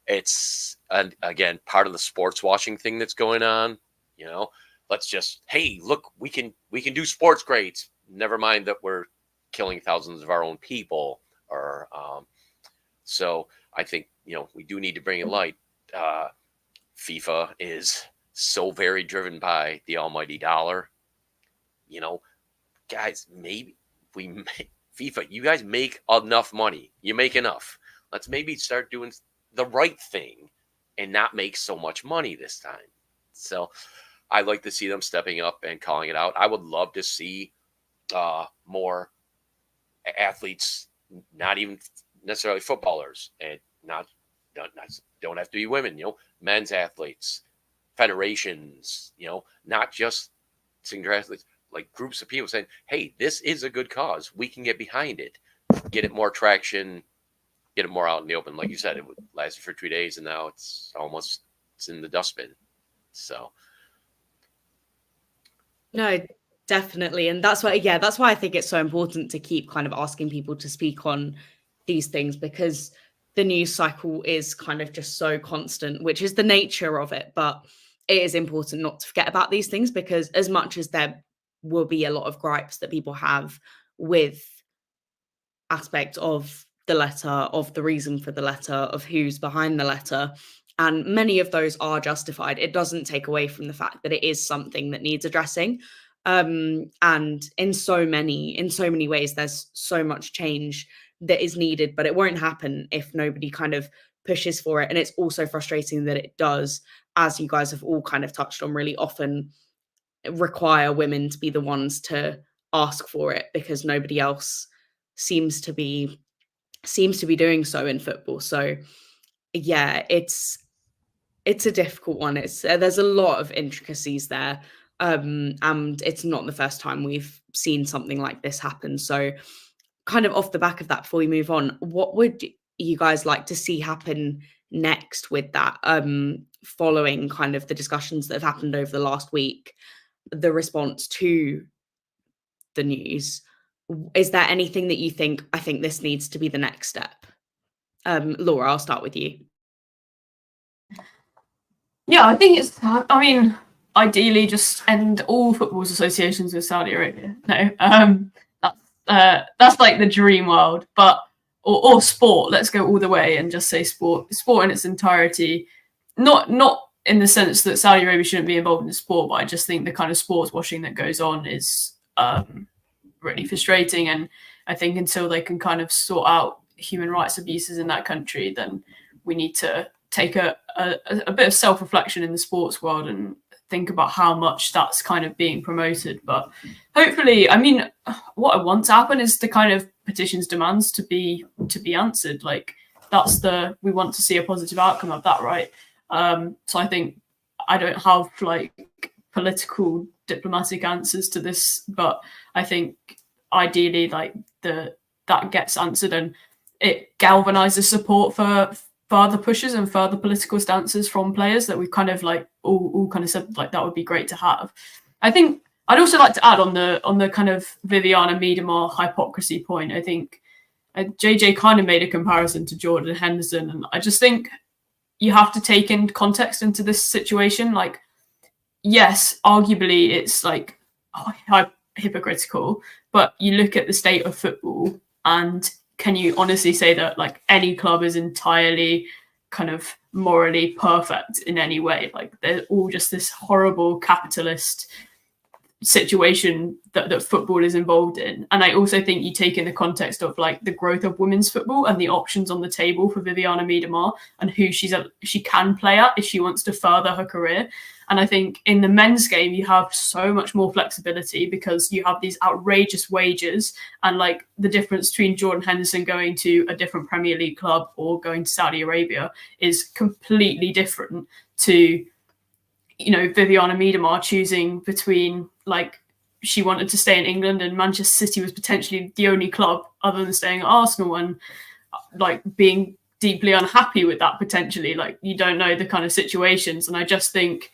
it's, again, part of the sports washing thing that's going on. You know, let's just, hey, look, we can do sports great. Never mind that we're killing thousands of our own people. Or so I think, we do need to bring in light. FIFA is so very driven by the almighty dollar. Guys, maybe FIFA, you guys make enough money. You make enough. Let's maybe start doing the right thing and not make so much money this time. So I like to see them stepping up and calling it out. I would love to see more athletes, not even necessarily footballers, and don't have to be women, men's athletes, federations, not just single athletes, like groups of people saying, hey, this is a good cause. We can get behind it, get it more traction, get it more out in the open. Like you said, it lasted for 2 days and now it's in the dustbin. So. No, definitely. And that's why I think it's so important to keep kind of asking people to speak on these things, because the news cycle is kind of just so constant, which is the nature of it. But it is important not to forget about these things, because as much as there will be a lot of gripes that people have with aspect of the letter, of the reason for the letter, of who's behind the letter, and many of those are justified, it doesn't take away from the fact that it is something that needs addressing. And in so many ways, there's so much change that is needed, but it won't happen if nobody kind of pushes for it. And it's also frustrating that it does, as you guys have all kind of touched on, really often require women to be the ones to ask for it, because nobody else seems to be doing so in football. So yeah, it's a difficult one. There's a lot of intricacies there. And it's not the first time we've seen something like this happen. So kind of off the back of that, before we move on, what would you guys like to see happen next with that, following kind of the discussions that have happened over the last week, the response to the news? Is there anything that you think, I think this needs to be the next step? Laura, I'll start with you. Yeah, I think ideally just end all football's associations with Saudi Arabia. No, that's like the dream world. But or sport. Let's go all the way and just say sport in its entirety. Not in the sense that Saudi Arabia shouldn't be involved in sport, but I just think the kind of sports washing that goes on is really frustrating. And I think until they can kind of sort out human rights abuses in that country, then we need to take a bit of self-reflection in the sports world and think about how much that's kind of being promoted. But hopefully, I mean, what I want to happen is the kind of petitions demands to be answered. Like we want to see a positive outcome of that, right? So I think I don't have like political diplomatic answers to this, but I think ideally like that gets answered and it galvanizes support for further pushes and further political stances from players that we've kind of like all kind of said like that would be great to have. I think I'd also like to add on the kind of Viviana Miedemar hypocrisy point. I think JJ kind of made a comparison to Jordan Henderson, and I just think you have to take in context into this situation. Like, yes, arguably it's like hypocritical, but you look at the state of football and can you honestly say that like any club is entirely kind of morally perfect in any way? Like they're all just this horrible capitalist situation that football is involved in. And I also think you take in the context of like the growth of women's football and the options on the table for Viviana Miedemar and who she can play at if she wants to further her career. And I think in the men's game, you have so much more flexibility because you have these outrageous wages, and like the difference between Jordan Henderson going to a different Premier League club or going to Saudi Arabia is completely different to, you know, Viviana Miedemar choosing between like she wanted to stay in England and Manchester City was potentially the only club other than staying at Arsenal, and like being deeply unhappy with that potentially. Like you don't know the kind of situations, and I just think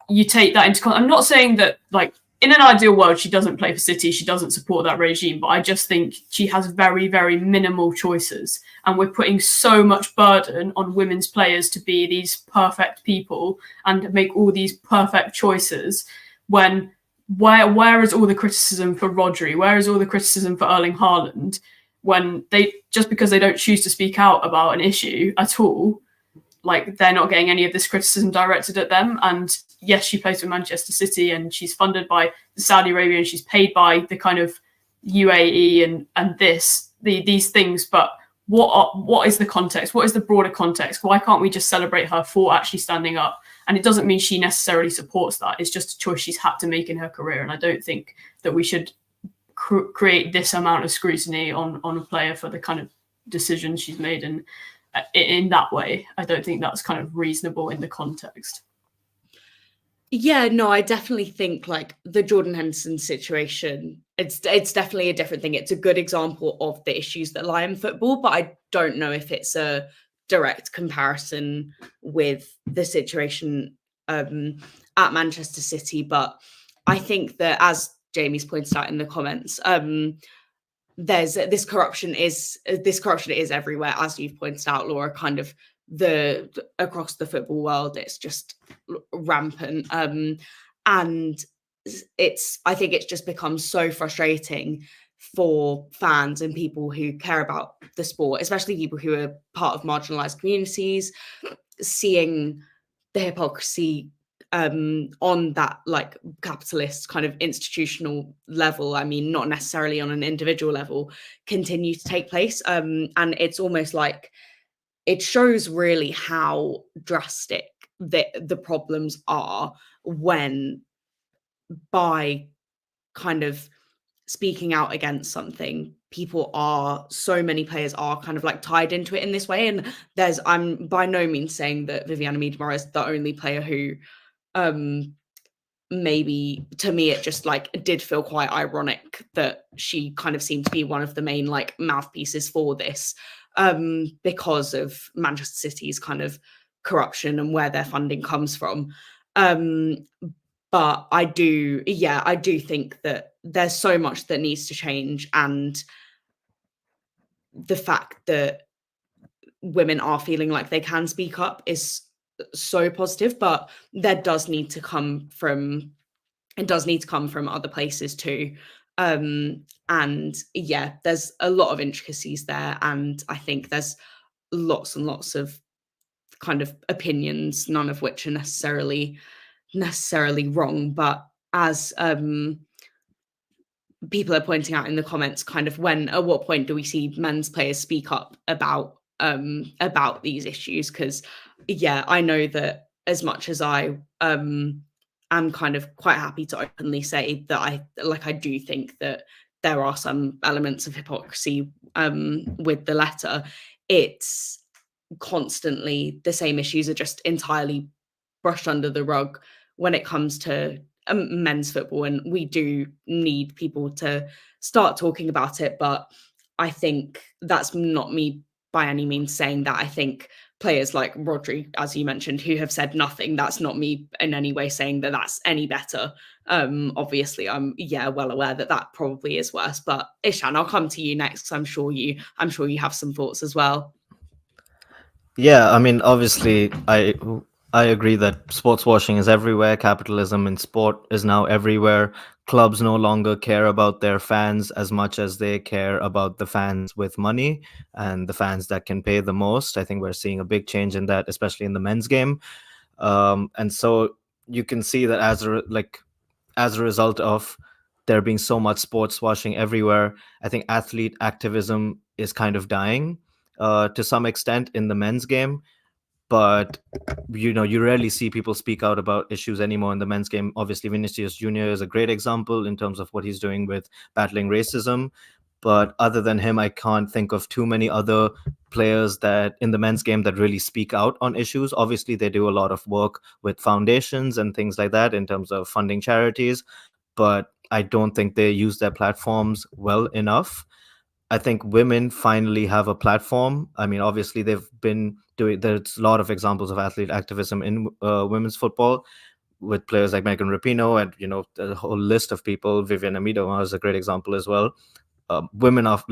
you take that into I'm not saying that like in an ideal world she doesn't play for City, she doesn't support that regime, but I just think she has very, very minimal choices, and we're putting so much burden on women's players to be these perfect people and make all these perfect choices when where is all the criticism for Rodri? Where is all the criticism for Erling Haaland when they just because they don't choose to speak out about an issue at all, like they're not getting any of this criticism directed at them? And yes, she plays for Manchester City and she's funded by Saudi Arabia and she's paid by the kind of UAE and these things. But what is the context? What is the broader context? Why can't we just celebrate her for actually standing up? And it doesn't mean she necessarily supports that. It's just a choice she's had to make in her career. And I don't think that we should create this amount of scrutiny on a player for the kind of decisions she's made. And in that way, I don't think that's kind of reasonable in the context. Yeah, no, I definitely think like the Jordan Henderson situation, it's definitely a different thing. It's a good example of the issues that lie in football, but I don't know if it's a direct comparison with the situation at Manchester City. But I think that, as Jamie's pointed out in the comments, there's this corruption is everywhere, as you've pointed out, Laura. Kind of across the football world, it's just rampant, and I think it's just become so frustrating for fans and people who care about the sport, especially people who are part of marginalized communities, seeing the hypocrisy on that like capitalist kind of institutional level, I mean not necessarily on an individual level, continue to take place, and it's almost like it shows really how drastic the problems are when by kind of speaking out against something, so many players are kind of like tied into it in this way. And I'm by no means saying that Viviana Miedemar is the only player who maybe, to me, it just like did feel quite ironic that she kind of seemed to be one of the main like mouthpieces for this, because of Manchester City's kind of corruption and where their funding comes from. But I do think that there's so much that needs to change, and the fact that women are feeling like they can speak up is so positive, but that does need to come from other places too. And yeah, there's a lot of intricacies there, and I think there's lots and lots of kind of opinions, none of which are necessarily wrong. But as people are pointing out in the comments, kind of at what point do we see men's players speak up about these issues? Because yeah, I know that as much as I am kind of quite happy to openly say that I do think that there are some elements of hypocrisy with the letter. It's constantly the same issues are just entirely brushed under the rug when it comes to men's football, and we do need people to start talking about it. But I think that's not me by any means saying that. I think players like Rodri, as you mentioned, who have said nothing, that's not me in any way saying that that's any better. Obviously I'm well aware that that probably is worse. But Ishan, I'll come to you next. I'm sure you have some thoughts as well. Yeah, I mean, obviously, I agree that sports washing is everywhere. Capitalism in sport is now everywhere. Clubs no longer care about their fans as much as they care about the fans with money and the fans that can pay the most. I think we're seeing a big change in that, especially in the men's game. And so you can see that as a result of there being so much sports washing everywhere, I think athlete activism is kind of dying to some extent in the men's game. But you rarely see people speak out about issues anymore in the men's game. Obviously, Vinicius Jr. is a great example in terms of what he's doing with battling racism. But other than him, I can't think of too many other players that in the men's game that really speak out on issues. Obviously, they do a lot of work with foundations and things like that in terms of funding charities, but I don't think they use their platforms well enough. I think women finally have a platform. I mean, obviously, they've been doing, there's a lot of examples of athlete activism in women's football with players like Megan Rapinoe and, the whole list of people. Vivian Amido is a great example as well. Women are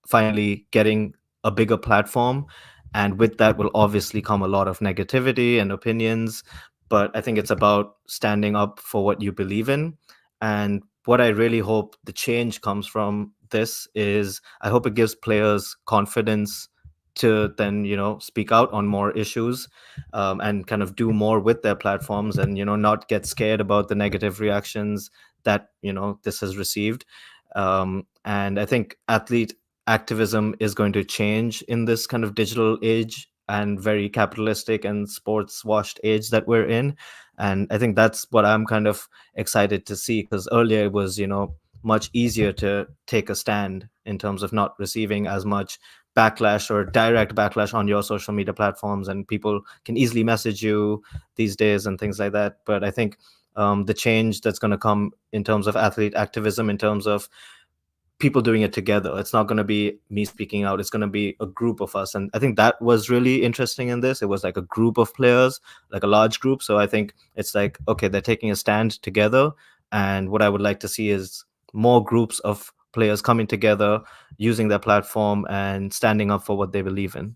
finally getting a bigger platform. And with that will obviously come a lot of negativity and opinions. But I think it's about standing up for what you believe in. And what I really hope the change comes from this is I hope it gives players confidence to then speak out on more issues, and kind of do more with their platforms, and not get scared about the negative reactions that this has received. And I think athlete activism is going to change in this kind of digital age and very capitalistic and sports washed age that we're in. And I think that's what I'm kind of excited to see, because earlier it was much easier to take a stand in terms of not receiving as much backlash or direct backlash on your social media platforms, and people can easily message you these days and things like that. But I think the change that's going to come in terms of athlete activism, in terms of people doing it together, it's not going to be me speaking out, it's going to be a group of us. And I think that was really interesting in this. It was like a group of players, like a large group. So I think it's like, okay, they're taking a stand together. And what I would like to see is more groups of players coming together, using their platform and standing up for what they believe in.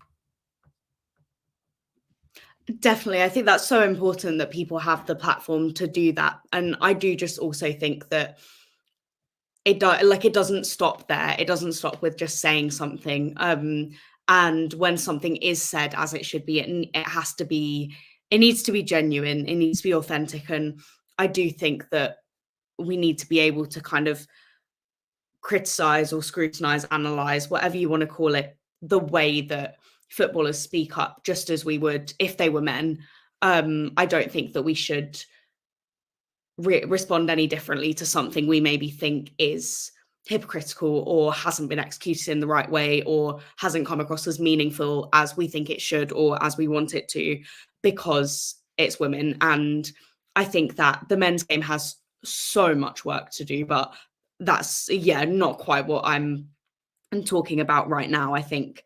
Definitely. I think that's so important that people have the platform to do that. And I do just also think that it doesn't stop there. It doesn't stop with just saying something. And when something is said as it should be, it needs to be genuine. It needs to be authentic. And I do think that we need to be able to kind of criticize or scrutinize, analyze, whatever you want to call it, the way that footballers speak up, just as we would if they were men. I don't think that we should respond any differently to something we maybe think is hypocritical or hasn't been executed in the right way or hasn't come across as meaningful as we think it should or as we want it to, because it's women. And I think that the men's game has so much work to do, but that's not quite what I'm talking about right now. I think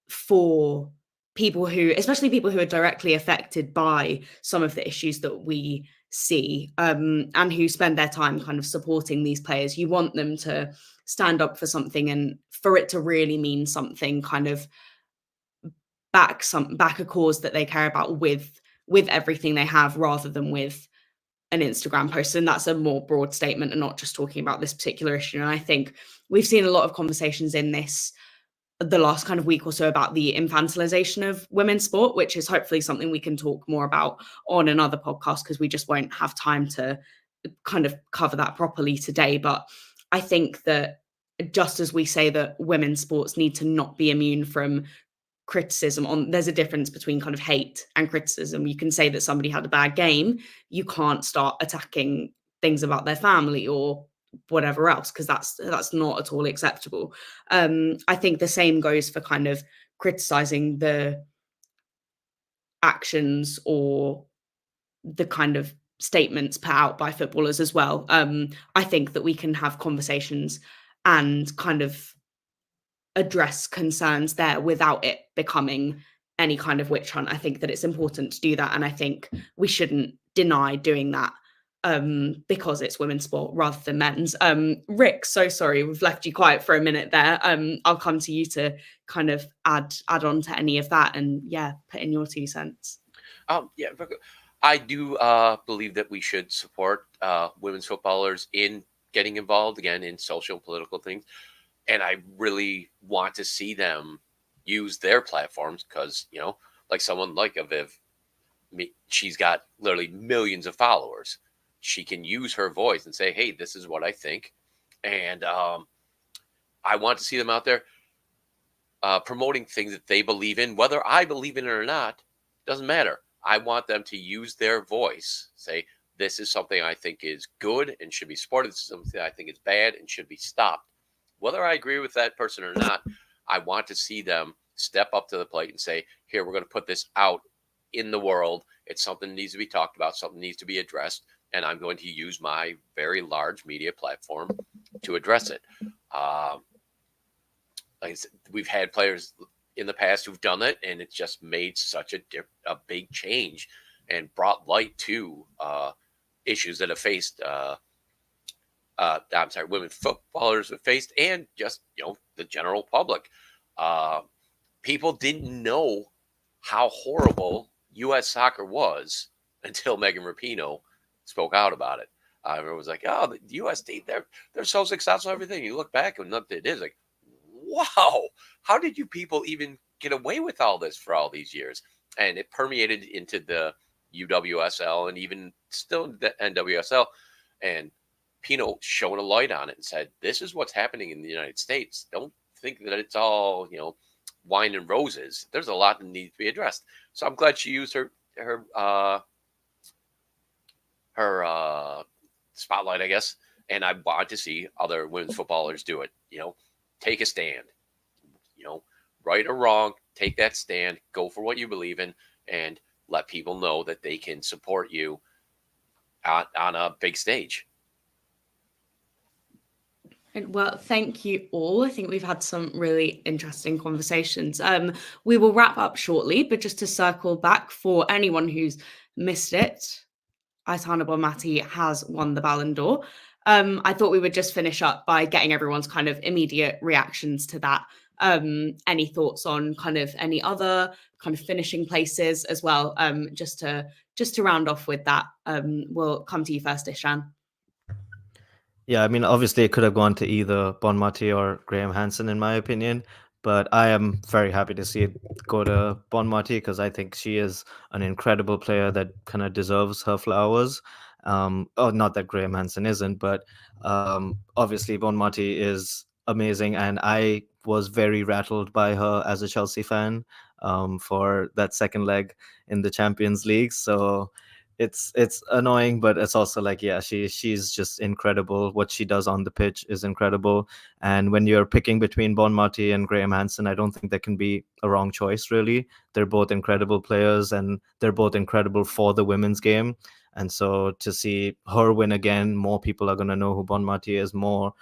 for people especially people who are directly affected by some of the issues that we see, and who spend their time kind of supporting these players, you want them to stand up for something and for it to really mean something, kind of back a cause that they care about with everything they have, rather than with an Instagram post, and that's a more broad statement and not just talking about this particular issue. And I think we've seen a lot of conversations in the last kind of week or so about the infantilization of women's sport, which is hopefully something we can talk more about on another podcast, because we just won't have time to kind of cover that properly today. But I think that just as we say that women's sports need to not be immune from criticism, there's a difference between kind of hate and criticism. You can say that somebody had a bad game, you can't start attacking things about their family or whatever else, because that's not at all acceptable. I think the same goes for kind of criticizing the actions or the kind of statements put out by footballers as well. I think that we can have conversations and kind of address concerns there without it becoming any kind of witch hunt. I think that it's important to do that, and I think we shouldn't deny doing that because it's women's sport rather than men's. Rick, so sorry, we've left you quiet for a minute there. I'll come to you to kind of add on to any of that and put in your 2 cents. Yeah, I do believe that we should support women's footballers in getting involved again in social and political things. And I really want to see them use their platforms because, like someone like Aviv, she's got literally millions of followers. She can use her voice and say, hey, this is what I think. And I want to see them out there promoting things that they believe in. Whether I believe in it or not, doesn't matter. I want them to use their voice, say, this is something I think is good and should be supported. This is something I think is bad and should be stopped. Whether I agree with that person or not, I want to see them step up to the plate and say, here, we're going to put this out in the world. It's something that needs to be talked about, something needs to be addressed, and I'm going to use my very large media platform to address it. Like I said, we've had players in the past who've done it, and it's just made such a big change and brought light to issues that have faced women footballers have faced, and just, the general public. People didn't know how horrible U.S. soccer was until Megan Rapinoe spoke out about it. Everyone was like, oh, the U.S. team, they're so successful, everything. You look back and nothing it is like, wow, how did you people even get away with all this for all these years? And it permeated into the UWSL and even still the NWSL. And Pino shone a light on it and said, this is what's happening in the United States. Don't think that it's all, wine and roses. There's a lot that needs to be addressed. So I'm glad she used her spotlight, I guess. And I want to see other women's footballers do it. Take a stand. Right or wrong, take that stand, go for what you believe in, and let people know that they can support you on a big stage. Well, thank you all. I think we've had some really interesting conversations. We will wrap up shortly, but just to circle back for anyone who's missed it, Aitana Bonmati has won the Ballon d'Or. I thought we would just finish up by getting everyone's kind of immediate reactions to that. Any thoughts on kind of any other kind of finishing places as well? Just to round off with that, we'll come to you first, Ishan. Yeah, I mean, obviously it could have gone to either Bonmati or Graham Hansen, in my opinion. But I am very happy to see it go to Bonmati because I think she is an incredible player that kind of deserves her flowers. Not that Graham Hansen isn't, but obviously Bonmati is amazing. And I was very rattled by her as a Chelsea fan for that second leg in the Champions League. So it's annoying, but it's also like, yeah, she's just incredible. What she does on the pitch is incredible. And when you're picking between Bonmati and Graham Hansen, I don't think there can be a wrong choice, really. They're both incredible players and they're both incredible for the women's game. And so to see her win again, more people are going to know who Bonmati is, more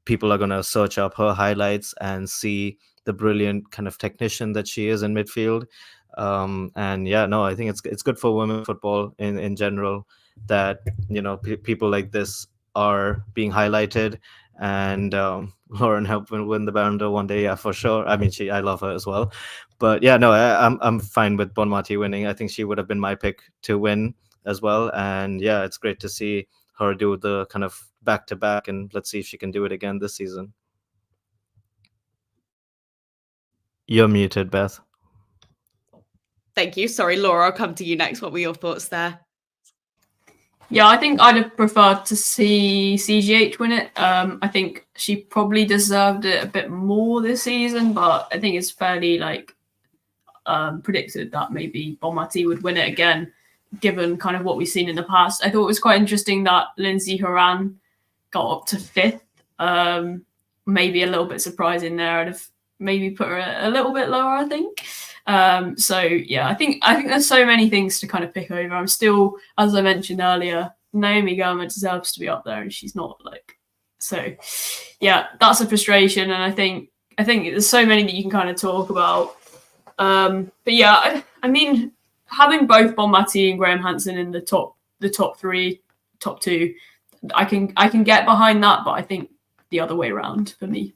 people are going to search up her highlights and see the brilliant kind of technician that she is in midfield. And yeah, no, I think it's good for women football in general that, people like this are being highlighted, and Lauren helped win the Ballon d'Or one day. Yeah, for sure. I mean, I love her as well, but yeah, no, I'm fine with Bonmati winning. I think she would have been my pick to win. as well. And yeah, it's great to see her do the kind of back-to-back, and let's see if she can do it again this season. You're muted, Beth. Thank you. Sorry, Laura, I'll come to you next. What were your thoughts there? Yeah, I think I'd have preferred to see CGH win it. I think she probably deserved it a bit more this season, but I think it's fairly predicted that maybe Bonmati would win it again, given kind of what we've seen in the past. I thought it was quite interesting that Lindsay Horan got up to 5th. Maybe a little bit surprising there. I'd have maybe put her a little bit lower, I think. So yeah, I think there's so many things to kind of pick over. I'm still, as I mentioned earlier, Naomi Gurman deserves to be up there, and she's not. So yeah, that's a frustration, and I think there's so many that you can kind of talk about. But yeah, I mean, having both Bonmati and Graham Hansen in the top 3, top 2, I can get behind that, but I think the other way around for me.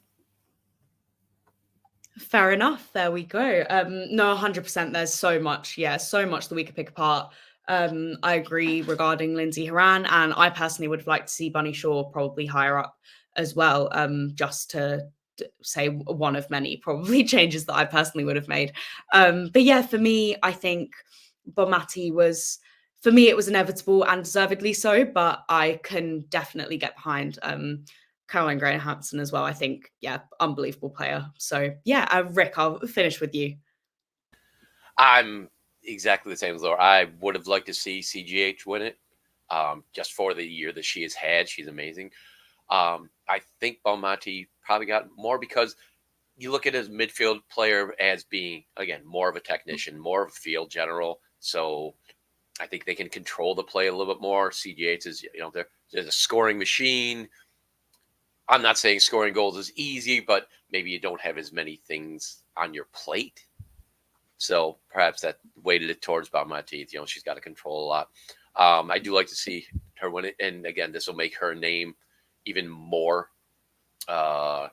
Fair enough. There we go. No, 100%. There's so much that we could pick apart. I agree regarding Lindsay Horan, and I personally would have liked to see Bunny Shaw probably higher up as well, just to say one of many probably changes that I personally would have made. But yeah, for me, I think Bonmati was, for me, it was inevitable and deservedly so, but I can definitely get behind Caroline Graham Hansen as well. I think, yeah, unbelievable player. So yeah, Rick, I'll finish with you. I'm exactly the same as Laura. I would have liked to see CGH win it, just for the year that she has had. She's amazing. I think Bonmati probably got more because you look at his midfield player as being, again, more of a technician, more of a field general. So I think they can control the play a little bit more. CGH is, there's a scoring machine. I'm not saying scoring goals is easy, but maybe you don't have as many things on your plate. So perhaps that weighted it towards Bonmati. She's got to control a lot. I do like to see her win it. And again, this will make her name even more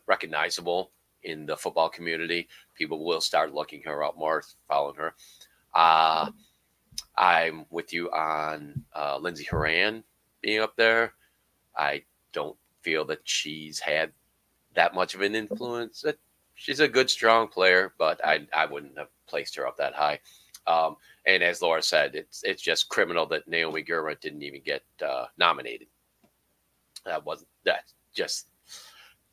recognizable in the football community. People will start looking her up more, following her. I'm with you on Lindsay Horan being up there. I don't feel that she's had that much of an influence. She's a good, strong player, but I wouldn't have placed her up that high. And as Laura said, it's just criminal that Naomi Gurman didn't even get nominated. That just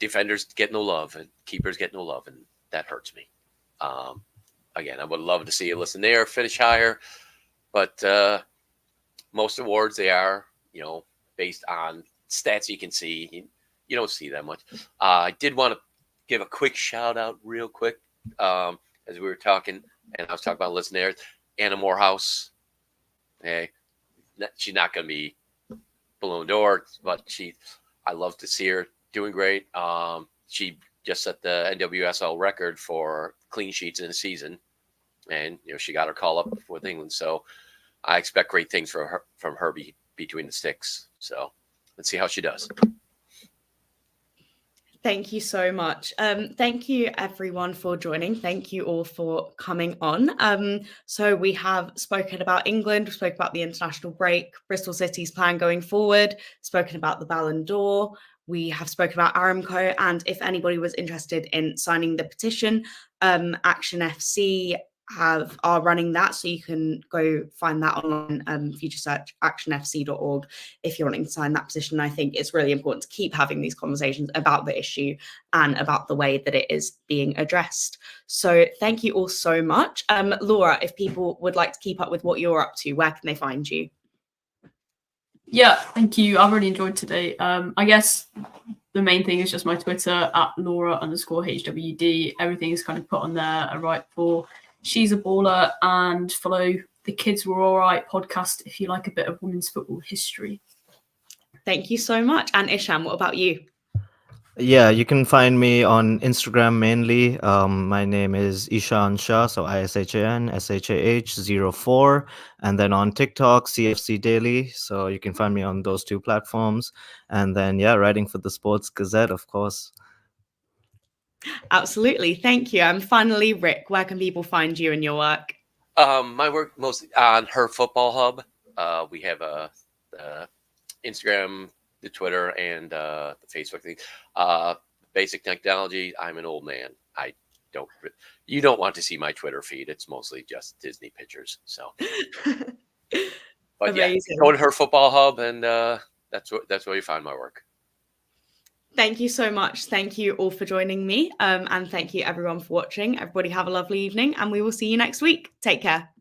defenders get no love and keepers get no love, and that hurts me. Again, I would love to see Alyssa Nair finish higher, but most awards, they are, based on stats you can see. You don't see that much. I did want to give a quick shout out real quick as we were talking, and I was talking about Alyssa Nair, Anna Morehouse. Hey, she's not going to be Ballon d'Or, but I love to see her doing great. She just set the NWSL record for clean sheets in a season, and she got her call up with England. So I expect great things from her between the sticks. So let's see how she does. Thank you so much. Thank you, everyone, for joining. Thank you all for coming on. So we have spoken about England, we've spoken about the international break, Bristol City's plan going forward, spoken about the Ballon d'Or. We have spoken about Aramco, and if anybody was interested in signing the petition, Action FC are running that, so you can go find that online. If you just search actionfc.org if you're wanting to sign that petition. I think it's really important to keep having these conversations about the issue and about the way that it is being addressed. So thank you all so much. Laura, if people would like to keep up with what you're up to, where can they find you? Yeah, thank you. I've really enjoyed today. I guess the main thing is just my Twitter at Laura_HWD. Everything is kind of put on there. I write for She's a Baller, and follow the Kids Were All Right podcast if you like a bit of women's football history. Thank you so much. And Isham, what about you? Yeah, you can find me on Instagram mainly. My name is Ishan Shah, so ISHAN_SHAH04, and then on TikTok, CFC Daily. So you can find me on those two platforms. And then, yeah, writing for the Sports Gazette, of course. Absolutely. Thank you. And finally, Rick, where can people find you and your work? My work mostly on Her Football Hub. We have a Instagram, the Twitter, and the Facebook thing. Basic technology. I'm an old man. You don't want to see my Twitter feed. It's mostly just Disney pictures. So, but Amazing. Go to Her Football Hub, and that's where you find my work. Thank you so much. Thank you all for joining me. And thank you everyone for watching. Everybody have a lovely evening, and we will see you next week. Take care.